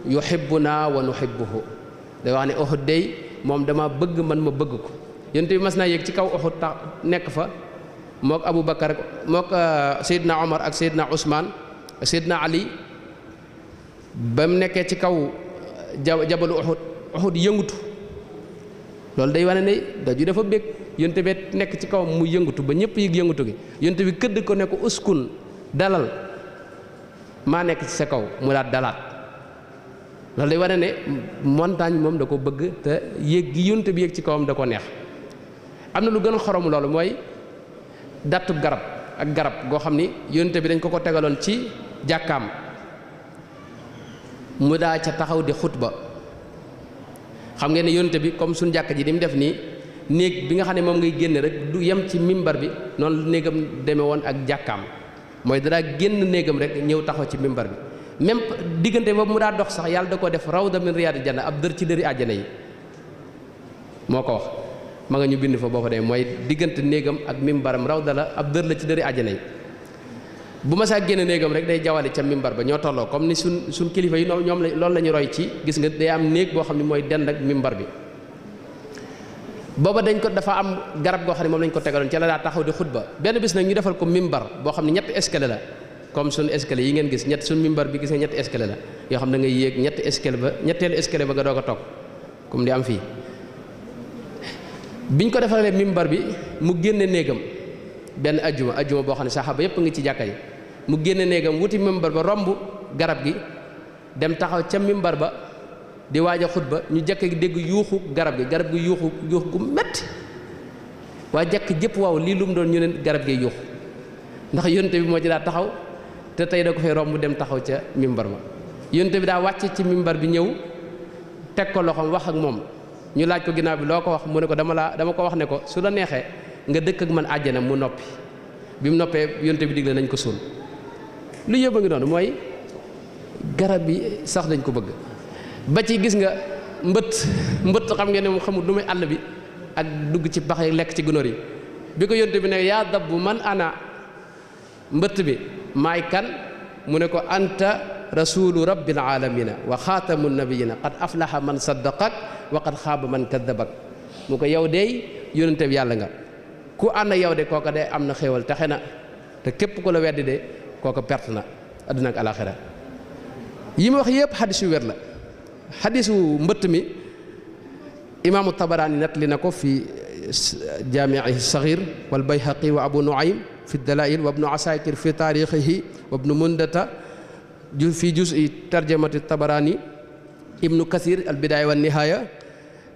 yuhibbuna wa nuhibbuhu day wax ne Uhud day moom dama bëgg man ma bëgg ko yonte bi mas naa yéeg ci kaw Uhud tax nekk fa mook Abu Bakar mook Seydina Omar ak Seydina Ousmane ak Seydina Ali ba mu nekkee ci kaw jabalu Uhud yëngutu loolu day wane ne daju dafa bég yonte bi nekk ci kaw mu yëngutu ba ñëpp yëg yëngutu gi yonte bi këdd ko ne ko uskun dalal maa nekk ci sa kaw mu daat dalaat loolu day wane ne montagne moom da ko bëgg te yéeg gi yonte bi yéeg ci kawam da ko neex am na lu gën a xorom loolu mooy dattub garab ak garab goo xam ni yonte bi dañ ko tegaloon ci jàkkaam mu daa ca taxaw di xutba xam ngeen ne yonte bi comme suñu jàkka ji di mu def nii néeg bi nga xam ne moom ngay génne rek du yem ci mimbar bi noonu néegam demee woon ak jàkkaam mooy danaa génn néegam rek ñëw taxaw ci mimbar bi même diggante boobu mu daa dox sax yàlla da ko def rawda min riyaadil janna ab dër ci dëri àjjana yi moo ko wax ma nga ñu bind fa boo fa demee mooy diggante néegam ak mimbaram rawda la ab dër la ci dëri àjjana yi bu ma saa génn néegam rek day jawale ca mimbar ba ñoo tolloo comme ni suñ kilifa yi ñoom loolu la ñu roy ci gis nga day am néeg boo xam ne mooy dend ak mimbar bi booba dafa am garab goo xam ne moom lañ ko tegaloon ci la daa taxaw di xutba benn bis nag ñu defal ko mimbar boo xam ne ñetti escalier la comme suñ escalier yi ngeen gis suñ mimbar bi gis nga ñetti escalier la yoo xam ne da ngay yéeg ñetteelu escalier ba nga doog a toog comme di am fii biñ ko defalee mimbar bi mu génne néegam benn ajjuma boo xam ne saxaaba yépp ngi ci jàkka yi mu génne néegam wuti mimbar ba romb garab gi dem taxaw ca mimbar ba di waaj a xutba ñu jekk dégg yuuxu garab gi yuuxu gu metti waa jekk jëpp waaw lii lu mu doon ñu ne garab gi yuuxu ndax yonte bi moo ci daa taxaw te tey da ko fay romb dem taxaw ca mimbar ma yonte bi daa wàcc ci mimbar bi ñëw teg ko loxoom wax ak moom ñu laaj ko ginnaaw bi loo ko wax mu ne ko dama ko wax ne ko su la neexee nga dëkk ak man àjjana mu noppi bi mu noppee yonte bi digle nañ ko suul lu yëpp a ngi noonu mooy garab bi sax dañ ko bëgg ba ci gis nga mbëtt xam ngeen ne moom xamul lu muy àll bi ak dugg ci pax yi lekk ci gunóor yi bi ko yonte bi ne yaa dabbu man ana mbëtt bi maay kan mu ne ko anta rasulu rabbil alamina wa xaatamu nabiyina qad aflaha man saddaqak wa qad xaaba man kadabak mu ko yow dey yonente bi yàlla nga ku ànd yow de kooka de am na xéewal taxe na te képp ku la weddi de kooka perte na adduna ak alaxira yi ma wax yëpp xadis yu wér la xadisu mbëtt mi imaamu tabaraani nettali na ko fi jaamiihi saxiir wal bayhaqi wa abu nuaym fi dalail wa ibnu asakir fi taarixihi wa ibnu mundata fi juz'i tarjamati tabaraani ibnu kasir al bidaaya wa nihaaya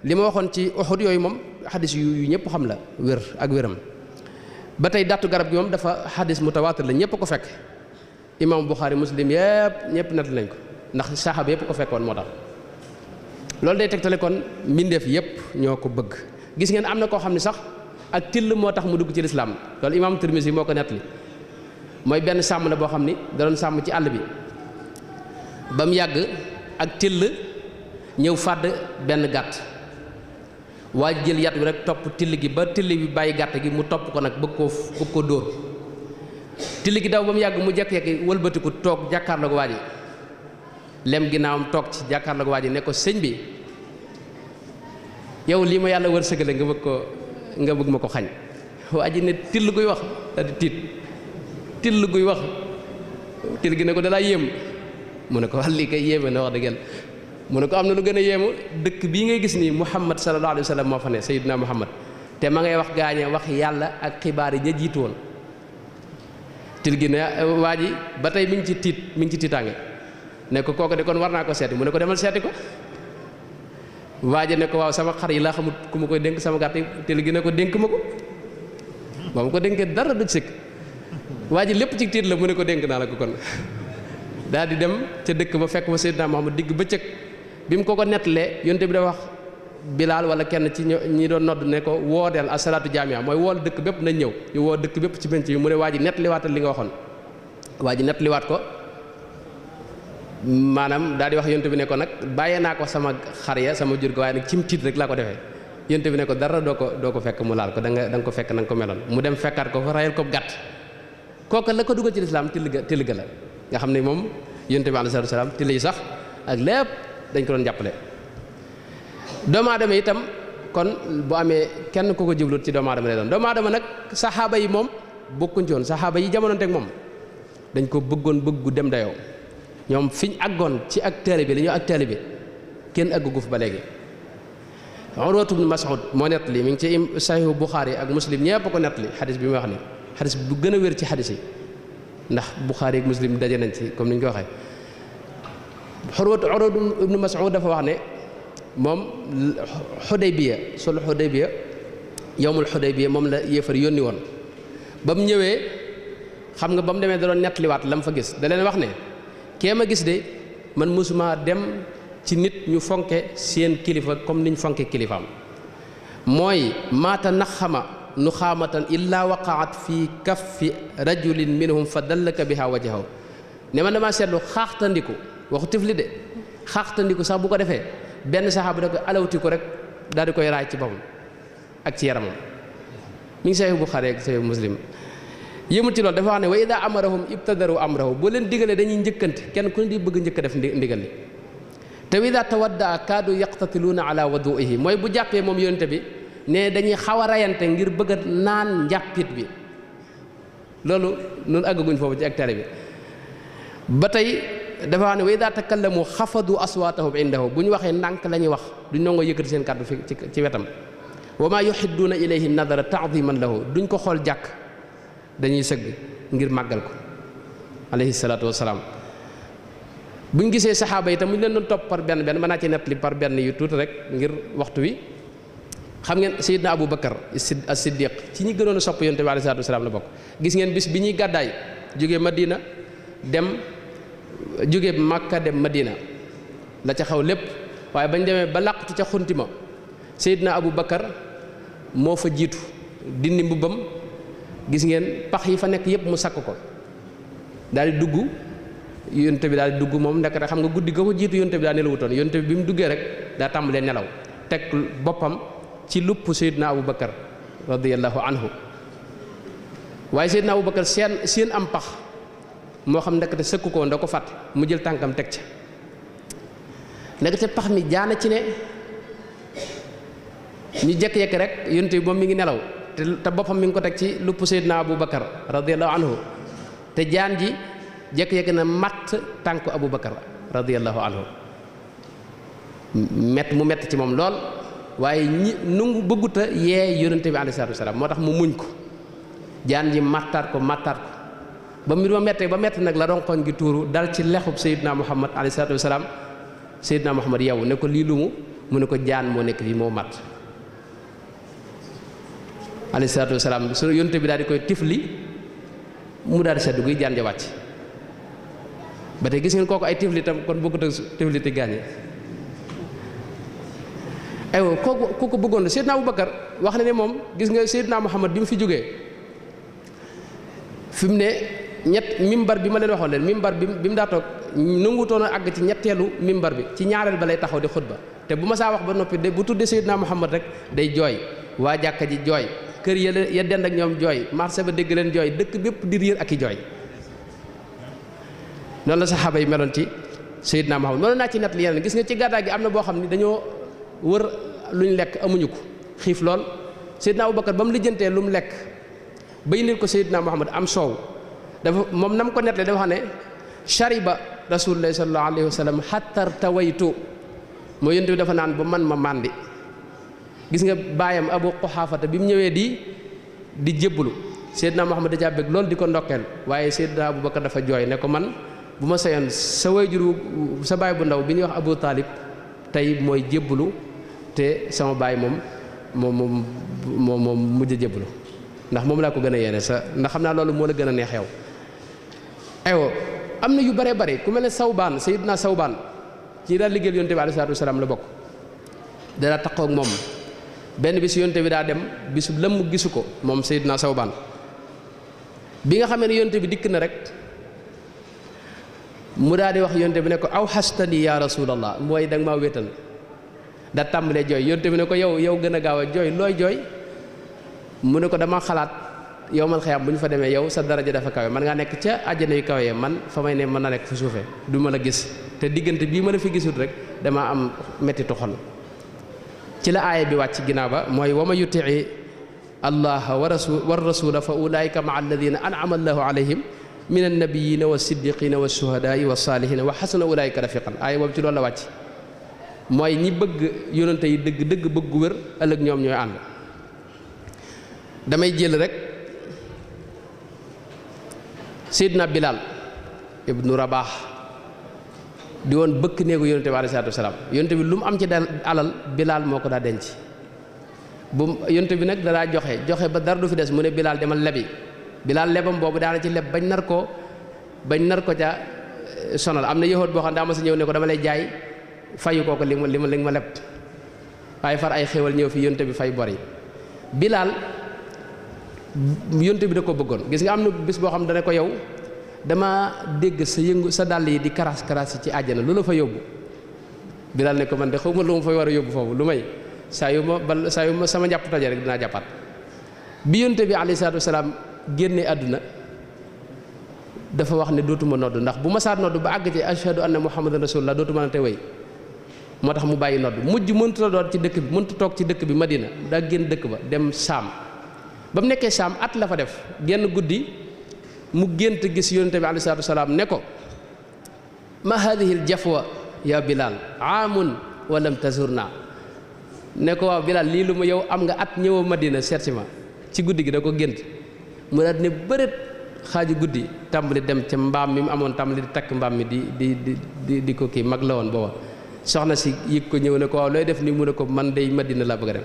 li ma waxoon ci Uhud yooyu moom xadis yu ñëpp xam la wér ak wéram ba tey dattu garab gi moom dafa xadis mutawaatir la ñëpp ko fekk imam Buxaari Muslim yëpp ñëpp nett lañ ko ndax saxaaba yëpp ko fekkoon moo tax loolu day tegtale kon mbindeef yëpp ñoo ko bëgg gis ngeen am na koo xam ne sax ak till moo tax mu dugg ci lislaam loolu imam Tirmisi moo ko nettali mooy benn sàmm la boo xam ni da doon sàmm ci àll bi ba mu yàgg ak till ñëw fàdd benn gàtt waa jël yat bi rek topp till gi ba till bi bàyyi gàtt gi mu topp ko nag bëgg koo dóor till gi daw ba mu yàgg mu jekk-jekki wëlbatiku toog jàkkaarloog waa ji lem ginnaawam toog ci jàkkaarloog waa ji ne ko sëñ bi yow lii ma yàlla wërsëgale nga bëgg ma ko xañ waa ji ne till guy wax da di tiit till guy wax till gi ne ko dalaa yéem mu ne ko wax lii kay yéeme na wax dëgg yàlla mu ne ko am na lu gën a yéemu dëkk bii ngay gis nii Muhammad sallallahu alayhi wa sallam moo fa ne Sayyidina Muhammad te ma ngay wax gaañe wax yàlla ak xibaar yi ña jiitu woon til gi ne waa ji ba tey mi ngi ci tiitaange ne ko kooku de kon war naa ko seeti mu ne ko demal seeti ko waa ji ne ko waaw sama xar yi laa xamut ku ma koy dénk sama gàtt yi til gi ne ko dénk ma ko ba mu ko dénkee dara du sëkk waa ji lépp ci tiit la mu ne ko dénk naa la ko kon daal di dem ca dëkk ba fekk fa Seydina Muhammad digg bëccëg bi mu ko nettalee yonte bi da wax Bilaal wala kenn ci ñi doon nodd ne ko woodeel asalaatu jaamiya mooy wool dëkk bépp nañ ñëw ñu woo dëkk bépp ci penc bi mu ne waa ji nettaliwaatal li nga waxoon waa ji nettaliwaat ko maanaam daal di wax yonte bi ne ko nag bàyyee naa ko sama xar ya sama jur gi waaye nag cim tiit rek laa ko defee yonte bi ne ko dara doo ko fekk mu laal ko da nga ko fekk na nga ko meloon mu dem fekkaat ko fa rayal ko gàtt kooka la ko dugal ci lislaam till ga la nga xam ne moom yonte bi alayhi salaam till yi sax ak lépp dañ ko doon jàppale doomu aadama itam kon bu amee kenn ku ko jublut ci doomu aadama lay doon doomu aadama nag saxaaba yi moom bokkuñ ci woon saxaaba yi jamono teg moom dañ ko bëggoon bëggu dem dayoo ñoom fiñ àggoon ci ak taalibe li ñu ak taalibe kenn àggugu fa ba léegi Urwatu ibn Mas'ud moo nettali mi ngi ci Sahihu Bukhari ak Muslim ñëpp ko nettali xadis bi muy wax ni xadis bu gën a wér ci xadis yi ndax Bukhari ak Muslim daje nañ ci comme ni ñu ko waxee Urwatu ibn Mas'ud dafa wax ne moom Xudaybiya sul Xudaybiya yowmul Xudaybiya moom la yéefar yónni woon ba mu ñëwee xam nga ba mu demee da doon nettaliwaat la mu fa gis da leen wax ne kee ma gis de man mosuma dem ci nit ñu fonke seen kilifa comme niñ fonke kilifaam mooy maata naxama nu xaamatan illa waqaat fi kaffi rajulin minhum fa dallaka biha wajhahu ne man damaa seetlu xaaxtandiku waxu tifli de xaaxtandiku sax bu ko defee benn saxaaba da ko alawtiku rek daal di koy raay ci boppam ak ci yaramam mi ngi Sahih Bukhari ak Sahih Muslim yëmul ci loolu dafa wax ne wa ida amarahum ibtadaru amrahu boo leen digalee dañuy njëkkante kenn ku ne di bëgg njëkk def ndigal li te wa ida tawadda kaadu yaqtatiluuna ala waduihi mooy bu jàppee moom yonente bi ne dañuy xaw a rayante ngir bëgg a naan njàppit bi loolu noonu àggaguñ foofu ci ak tere bi ba tey dafa wax ne wa ida takallamu xafadu aswaatahum indahu bu ñu waxee ndànk la ñuy wax duñ nangoo yëkkati seen kàddu fi ci wetam wa maa yuhidduuna ilayhi nadara taadiman lahu duñ ko xool jàkk dañuy sëgg ngir màggal ko alayhi salaatu wasalaam buñ gisee saxaaba yi tam ñu leen doon topp par benn benn mën naa ci nettali par benn yu tuuti rek ngir waxtu wi. xam ngeen Seydina Abu Bakar as-Siddiq ci ñi gënoon a sopp yonent bi alayhi salaatu wasalaam la bokk. gis ngeen bis bi ñuy gàddaay jóge Madina dem jóge Makka dem Madina la ca xaw lépp waaye bañ demee ba làqatu ca xunti ma Seydina Abu Bakar moo fa jiitu dindi mbubbam gis ngeen pax yi fa nekk yëpp mu sakk ko daal di dugg yonent bi daal di dugg moom nekk rek xam nga guddi ga ko jiitu yonent bi daa nelawutoon yonent bi mu duggee rek daa tàmbalee nelaw teg boppam ci lupp Seydina Abu Bakar radiyallahu anhu waaye Seydina Abu Bakar seen am pax moo xam ndekete sëkku ko da ko fàtt mu jël tànkam teg ca ndekete pax mi jaana ci ne ñu jekk-jekk rek yonent bi moom mi ngi nelaw te boppam mi ngi ko teg ci lupp Seydina Abu Bakar radiyallahu anhu te jaan ji jekk-jekk na matt tànku Abu Bakar radiyallahu anhu mu mett ci moom lool waaye ñi nungu bëgguta yee yonente bi alayhi salaatu wasalaam moo tax mu muñ ko jaan ji mattaat ko ba mbir ma mettee ba mett nag la ronkoñ gi tuuru dal ci lexub Seydina Muhammad alayhi salaatu wasalaam Seydina Muhammad yow ne ko lii lu mu ne ko jaan moo nekk fii moo matt alayhi salaatu wasalaam su yonente bi daal di koy tifli mu daal di seddu guy jaan ja wàcc ba tey gis ngeen kooku ay tifli tam kon bëggut ak tifli ti gaañe aywa kooku bëggoon na Seydina Aboubacar wax na ne moom gis nga Seydina Muhammad bi mu fi jógee fi mu ne mimbar bi ma leen waxoon leen mimbar bi mu daa toog nangutoon a àgg ci ñetteelu mimbar bi ci ñaareel ba lay taxaw di xutba te bu ma saa wax ba noppi de bu tuddee Seydina Muhammad rek day jooy waa jàkka ji jooy kër ya dend ak ñoom jooy marché ba dégg leen jooy dëkk bépp di riir ak i jooy noonu la saxaaba yi meloon ci Seydina Muhammad noonu naa ci nett li yeneen gis nga ci gàddaa gi am na boo xam ne dañoo wër luñ lekk amuñu ko xiif lool Seydina Aboubacar ba mu lijjantee lu mu lekk ba indil ko Seydina Muhammad am soow dafa moom nam ko nettlee dafa xam ne shariba rasulullahi sallallahu alayhi wa sallam xattar tawaytu mooy yonent bi dafa naan ba man ma màndi gis nga baayam Abu Quhaafata bi mu ñëwee di jébbalu Seydina Muhammad da caa bëgg loolu di ko ndokkeel waaye Seydina Aboubacar dafa jooy ne ko man bu ma sayoon sa wayjuru sa baay bu ndaw bi ñuy wax Abu Talib tey mooy jébbalu te sama baay moom mujj jébbalu ndax moom laa ko gën a yéene ndax xam naa loolu moo la gën a neex yow. aywa am na yu bare bare ku mel ne Sawbaan Seydina Sawbaan ci daal liggéeyal yonte bi alayhi salaatu wasalaam la bokk dara taxaw ak moom benn bis yonte bi daa dem bisu lëmm gisu ko moom Seydina Sawbaan bi nga xamee ne yonte bi dikk na rek mu daal di wax yonte bi ne ko aw xastani ya rasulallah mooy da nga maa wéetal da tàmbalee jooy yonte bi ne ko yow gën a gaaw a jooy looy jooy mu ne ko dama xalaat yow man xëyam bu ñu fa demee yow sa daraja dafa kawe man ngaa nekk ca àjjana yu kawe man fa may ne mën na nekk fu suufee du ma la gis te diggante bii ma la fi gisut rek dama am mettitu xol ci la aaya bi wàcc ginnaaw ba mooy wa ma yutii allaha wa rasula fa ulaika maa alladina an'ama allahu alayhim min annabiyina wa siddiqina wa shuhadaai wa salihina wa xasuna ulaika rafiqan aaya boobu ci loolu la wàcc mooy ñi bëgg yonante yi dëgg bëgg gu wér ëllëg ñoom ñooy ànd damay jël rek Seydina Bilal ibnu Rabah di woon bëkk néegu yonante bi alayhi salaatu wasalaam yonante bi lu mu am ci alal Bilal moo ko daa denc bu yonante bi nag da daa joxe ba dara du fi des mu ne Bilal demal lebi Bilal lebam boobu daana ci leb bañ nar ko ca sonal am na yëhoot boo xam daa ma sa ñëw ne ko dama lay jaay fayu kooku li ma leb waaye far ay xéwal ñëw fi yonte bi fay bor yi Bilal yonte bi da ko bëggoon gis nga am na bis boo xam dana ko yow dama dégg sa dàll yi di karas yi ci àjjana lu la fa yóbbu Bilal ne ko man de xaw ma lu ma fay war a yóbbu foofu lu may saa yu ma sama njàpp toje rek dinaa jàppaat bi yonte bi alayhi salaatu wasalaam génne àdduna dafa wax ne dootuma nodd ndax bu ma saat nodd ba àgg ci ashhadu anna muhammadan rasulullah dootuma na te wéy moo tax mu bàyyi nodd mujj mënut a doon ci dëkk bi mënut a toog ci dëkk bi Madina daa génn dëkk ba dem Saam ba mu nekkee Saam at la fa def genn guddi mu gént gis yonente bi alayhi salaatu wasalaam ne ko ma hadihi l jafwa ya Bilal aamun wa lam tazurna ne ko waaw Bilal lii lu ma yow am nga at ñëwa Madina seet si ma ci guddi gi da ko gént mu daal ne bërët xaaju guddi tàmbali dem ca mbaam mi mu amoon tàmbali di takk mbaam mi di ko kii mag la woon booba soxna si yëg ko ñëw ne ko waaw looy def ni mu ne ko man day Madina laa bëgg a dem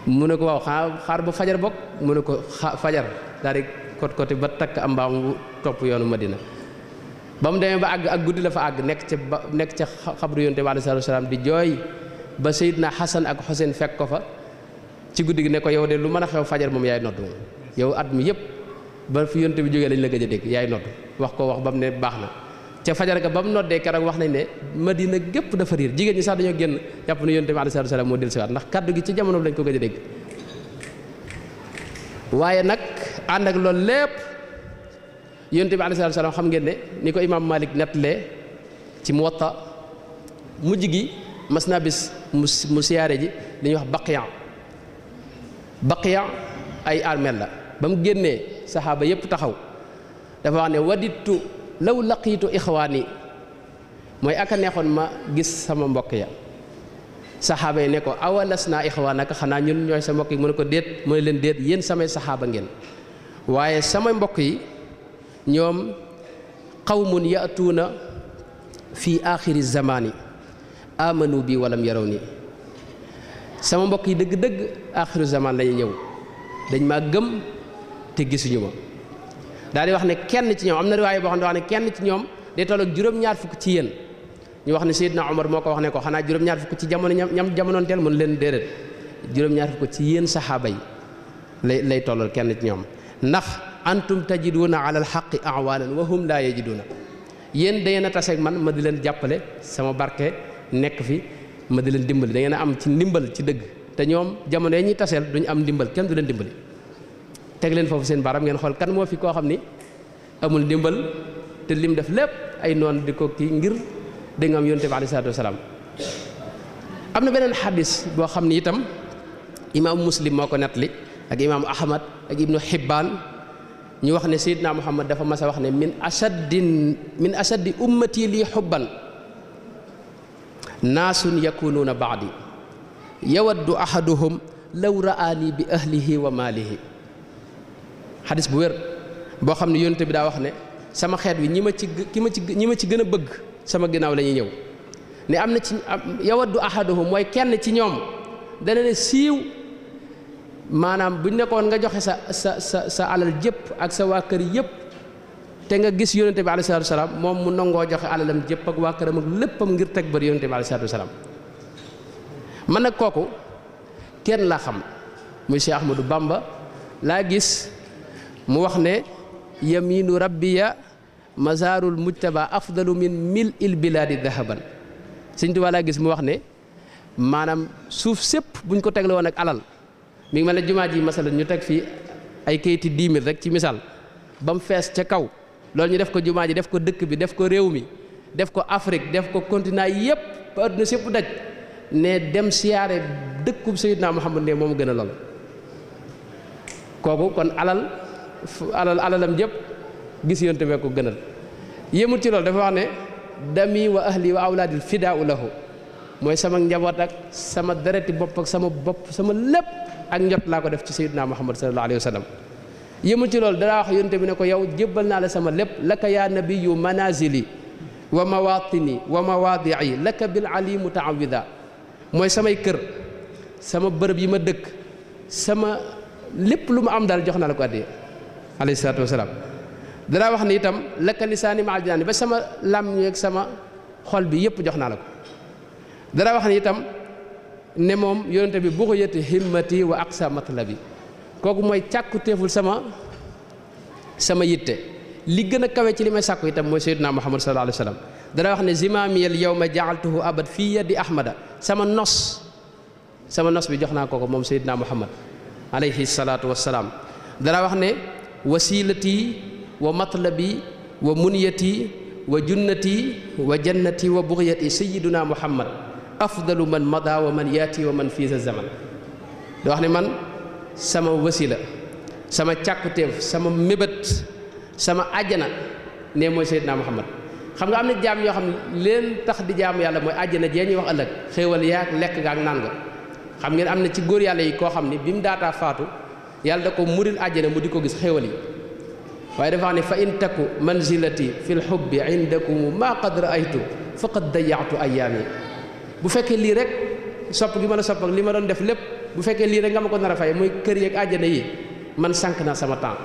mu ne ko waaw xaar ba fajar bokk mu ne ko fajar daal di kot ba takk am mbaam bu topp yoonu Madina ba mu demee ba àgg ak guddi la fa àgg nekk ca xabru yonte bi alayhi salaam di jooy ba Seydina Xasan ak Xuseen fekk ko fa ci guddi gi ne ko yow de lu mën a xew fajar moom yaay noddu yow at mi yëpp ba fi yonte bi jógee lañ la gëj a dégg yaay noddu wax ko wax ba mu ne baax na ca fajar ga ba mu noddee keroog wax nañ ne Madina gépp dafa riir jigéen ñi sax dañoo génn jàpp ne yonte bi alayhi salaam moo dellusiwaat ndax kaddu gi ci jamono lañ ko gëj a dégg waaye nag ànd ak loolu lépp yonte bi alayhi salaam xam ngeen ne ni ko imaam Malik nettalee ci Muwatta mujj gi mas naa bis mu siyaare ji li ñuy wax baqiya ay armeel la ba mu génnee saxaaba yépp taxaw dafa wax ne wadittu law laqiitu ixwaani mooy aka neexoon ma gis sama mbokk ya saxaaba yi ne ko awalas naa ixwaanaka xanaa ñun ñooy sa mbokk yi mu ne ko déet mu ne leen déet yéen samay saxaaba ngeen waaye samay mbokk yi ñoom qawmun yatuuna fi axiri zamaani amanu bi walam yaraw ni sama mbokk yi dëgg-dëgg axiru zaman lañuy ñëw dañ maa gëm te gisuñu ma daal di wax ne kenn ci ñoom am na riwaaya boo xam ne wax ne kenn ci ñoom day toll ak juróom-ñaar fukk ci yéen ñu wax ne Seydina Omar moo ko wax ne ko xanaa juróom-ñaar fukk ci jamono ñam jamonoon teel mun leen déedéet juróom-ñaar fukk ci yéen saxaaba yi lay tollal kenn ci ñoom ndax antum tajiduuna ala alxaqi awaanan wa hum laa yajiduuna yéen da ngeen a taseeg man ma di leen jàppale sama barke nekk fi ma di leen dimbali da ngeen a am ci ndimbal ci dëgg te ñoom jamono yi ñuy taseel duñu am ndimbal kenn du leen dimbali teg leen foofu seen baram ngeen xool kan moo fi koo xam ni amul ndimbal te lim def lépp ay noon di ko kii ngir da nga am yonte bi alayhi salaatu wasalaam am na beneen xadis boo xam ni itam imaam Muslim moo ko nettali ak imaam Ahmad ak ibnu Hibbaan ñu wax ne Seydina Muhammad dafa mas a wax ne min ashaddi ummati lii xubban naasun yakunuuna baadi yawaddu ahaduhum law ra'aani bi ahlihi wa maalihi xadis bu wér boo xam ne yonte bi daa wax ne sama xeet wi ñi ma ci gën a bëgg sama ginnaaw la ñuy ñëw ne am na ci yawaddu ahaduhum mooy kenn ci ñoom dana ne siiw maanaam bu ñu nekkoon nga joxe sa alal jëpp ak sa waa kër yëpp te nga gis yonente bi alayhi salaatu wasalaam moom mu nangoo joxe alalam jëpp ak waa këram ak léppam ngir teg bari yonente bi alayhi salaatu wasalaam man nag kooku kenn laa xam muy Cheikh Ahmadou Bamba laa gis mu wax ne yaminu rabbiya mazarul mujtaba afdalu min mil il biladi dahaban Sëñ Tuubaa laa gis mu wax ne maanaam suuf sépp buñ ko tegle woon ak alal mi ngi mel ne jumaa ji masalan ñu teg fii ay kayiti 10 000 rek ci misaal ba mu fees ca kaw loolu ñu def ko jumaa ji def ko dëkk bi def ko réew mi def ko Afrique def ko continent yépp ba adduna sépp daj ne dem siyaare dëkkub Seydina Muhammad ne moom gën a lool kooku kon alalam jëpp gis yonte bee ko gënal yémul ci loolu dafa wax ne dami wa ahli wa awlaadil fidaau lahu mooy sama njaboot ak sama dereti bopp ak sama bopp sama lépp ak njot laa ko def ci Seydina Muhammad sallallahu alayhi wa sallam yëmul ci loolu danaa wax yonte bi ne ko yow jébbal naa la sama lépp laka yaa nabiyu manazili wa mawatini wa mawaadii laka bil ali mutaawida mooy samay kër sama bërëb yi ma dëkk sama lépp lu ma am daal jox naa la ko addiya alayhi salaatu wasalaam danaa wax ni itam laka lisaani ma aljinaani ba sama làmmiñ ak sama xol bi yëpp jox naa la ko danaa wax ni itam ne moom yonente bi buxuyati himmati wa aqsa matlabi kooku mooy càkku teeful sama yitte li gën a kawe ci li may sàkku itam mooy Seydina Muhammad sallallahu alayhi wa sallam dana wax ne zimaamiyal yawma jaaltuhu abad fii yadi ahmada sama nos bi jox naa ko moom Seydina Muhammad alayhi salaatu wassalaam dana wax ne wasilati wa matlabi wa munyati wa junnati wa jannati wa buxyati sayyiduna Muhammad afdalu man mada wa man yaati wa man fii sa zaman da wax ne man sama wasila sama càkkutéef sama mébét sama àjjana ne mooy Seydina Muhammad xam nga am na jaam ñoo xam ne leen tax di jaamu yàlla mooy àjjana jee ñuy wax ëllëg xéewal yaak lekk ga ak naan nga xam ngeen am na ci góor yàlla yi koo xam ne bi mu daataa faatu yàlla da ko muril àjjana mu di ko gis xéewal yi waaye dafa ne fa in taku manzilati fil hubbi indakum ma qad ra'aytu faqad dayya'tu ayyaami bu fekkee lii rek sopp gi mën a sopp ak li ma doon def lépp bu fekkee lii rek nga ma ko nar a fay muy kër yeeg àjjana yi man sànq naa sama temps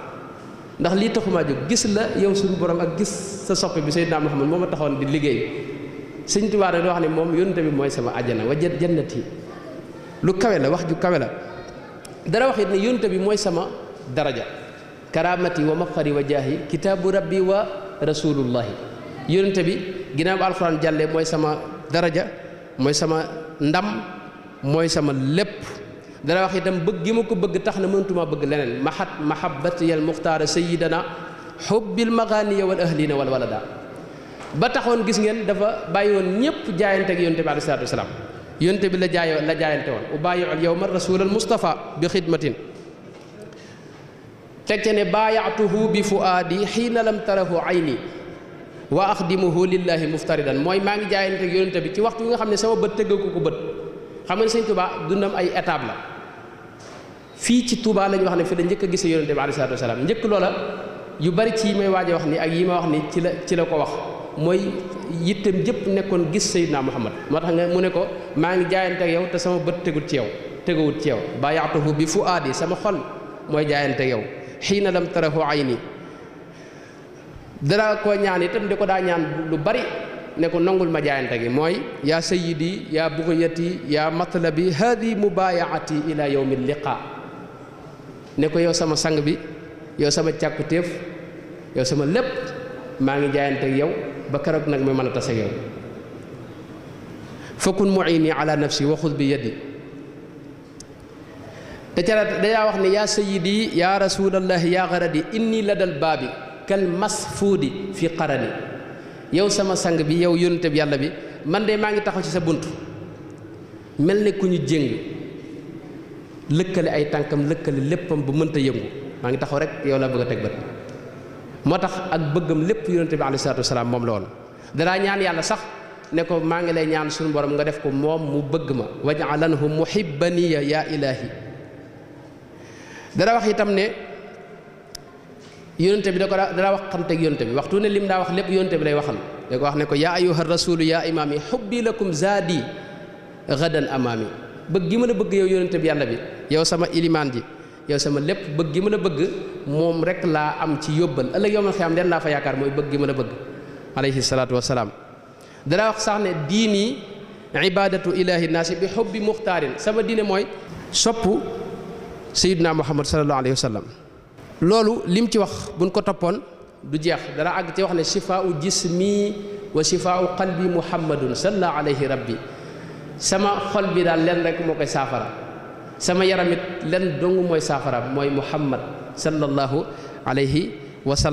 ndax lii taxumaa jóg gis la yow suñu borom ak gis sa soppe bi Seydina Muhammad moo ma taxoon di liggéey Sëñ Tuubaa rek di wax ne moom yonent bi mooy sama àjjana wa jannati lu kawe la wax ju kawe la dara wax it ne yonent bi mooy sama daraja karamati wa mafxari wa jaahi kitaabu rabbi wa rasulullahi yonent bi ginnaaw ba alxuraan jàllee mooy sama daraja mooy sama ndam mooy sama lépp dara wax itam bëgg gi ma ko bëgg tax na mënatuma bëgg leneen mahabbatiyal muxtaara sayyidana hubbil maganiya wal ahlina wal walada ba taxoon gis ngeen dafa bàyyi woon ñëpp jaayante ak yonte bi alayhi salaatu wasalaam yonte bi la jaayante woon ubaayi'ul yawma rasulal mustafa bi xidmatin teg ca ne baaya'tuhu bi fuaadi xiina lam tarahu ayni wa axdimuhu lillahi muftaridan mooy maa ngi jaayante ak yonte bi ci waxtu yi nga xam ne sama bët tëggaku ko bët xam nga ne Sëñ Tuubaa dundam ay étape la fii ci Touba la ñu wax ne fi la njëkk a gisee yonente bi alayhi salaatu wasalaam njëkk loola yu bari ci yi may waaj a wax ni ak yi ma wax ni ci la ko wax mooy yittam jëpp nekkoon gis Seydina Muhammad moo tax nga mu ne ko maa ngi jaayante ak yow te sama bët teguwut ci yow baaya'tuhu bi fuaadi sama xol mooy jaayante ak yow xiina lam tarahu ayni dara koo ñaan itam di ko daa ñaan lu bari ne ko nangul ma jaayante gi mooy yaa sayyidi yaa bughiyati yaa matlabi hadi mubayaati ila yawmi liqa ne ko yow sama sang bi yow sama càkkutéef yow sama lépp maa ngi jaayante ak yow ba keroog nag ma mën a tase ak yow fakun mu'ini ala nafsi wa xud bi yadi te ca dayaa wax ne yaa sayyidi yaa rasulallahi yaa garadi inni ladal baabi kal masfuudi fi qarani yow sama sang bi yow yónnte bi yàlla bi man de maa ngi taxaw ci sa bunt mel ne ku ñu jéng lëkkale ay tànkam lëkkale léppam bu mënta yëngu maa ngi taxaw rek yow laa bëgg a teg bët moo tax ak bëggam lépp yónnte bi alayhi salaatu wasalaam moom la woon danaa ñaan yàlla sax ne ko maa ngi lay ñaan suñu borom nga def ko moom mu bëgg ma waj'alanhu muhibbaniya yaa ilaahi dara wax itam ne yónnte bi dara wax xamteeg yónnte bi waxtu ne lim daa wax lépp yónnte bi lay waxal da ko wax ne ko yaa ayyuha rasulu yaa imaami hubbi lakum zaadi gadan amaami bëgg gi mën a bëgg yow yónnte bi yàlla bi yow sama ilimaan ji yow sama lépp bëgg gi mën a bëgg moom rek laa am ci yóbbal ëllëg yow man xiyam leen laa fa yaakaar mooy bëgg gi mën a bëgg alayhi salaatu wasalaam dara wax sax ne diini ibadatu ilahi naasi bi hubbi muxtaarin sama diine mooy sopp sayyidina muhammad sallallahu alayhi wa sallam loolu lim ci wax buñ ko toppoon du jeex dara àgg ci wax ne shifaau jismi wa shifaau qalbi muhammadun sallallahu alayhi rabbi sama xol bi daal len rek moo koy saafara sama yaramit len dong mooy saafara mooy muhammad sallallahu alayhi wa sallam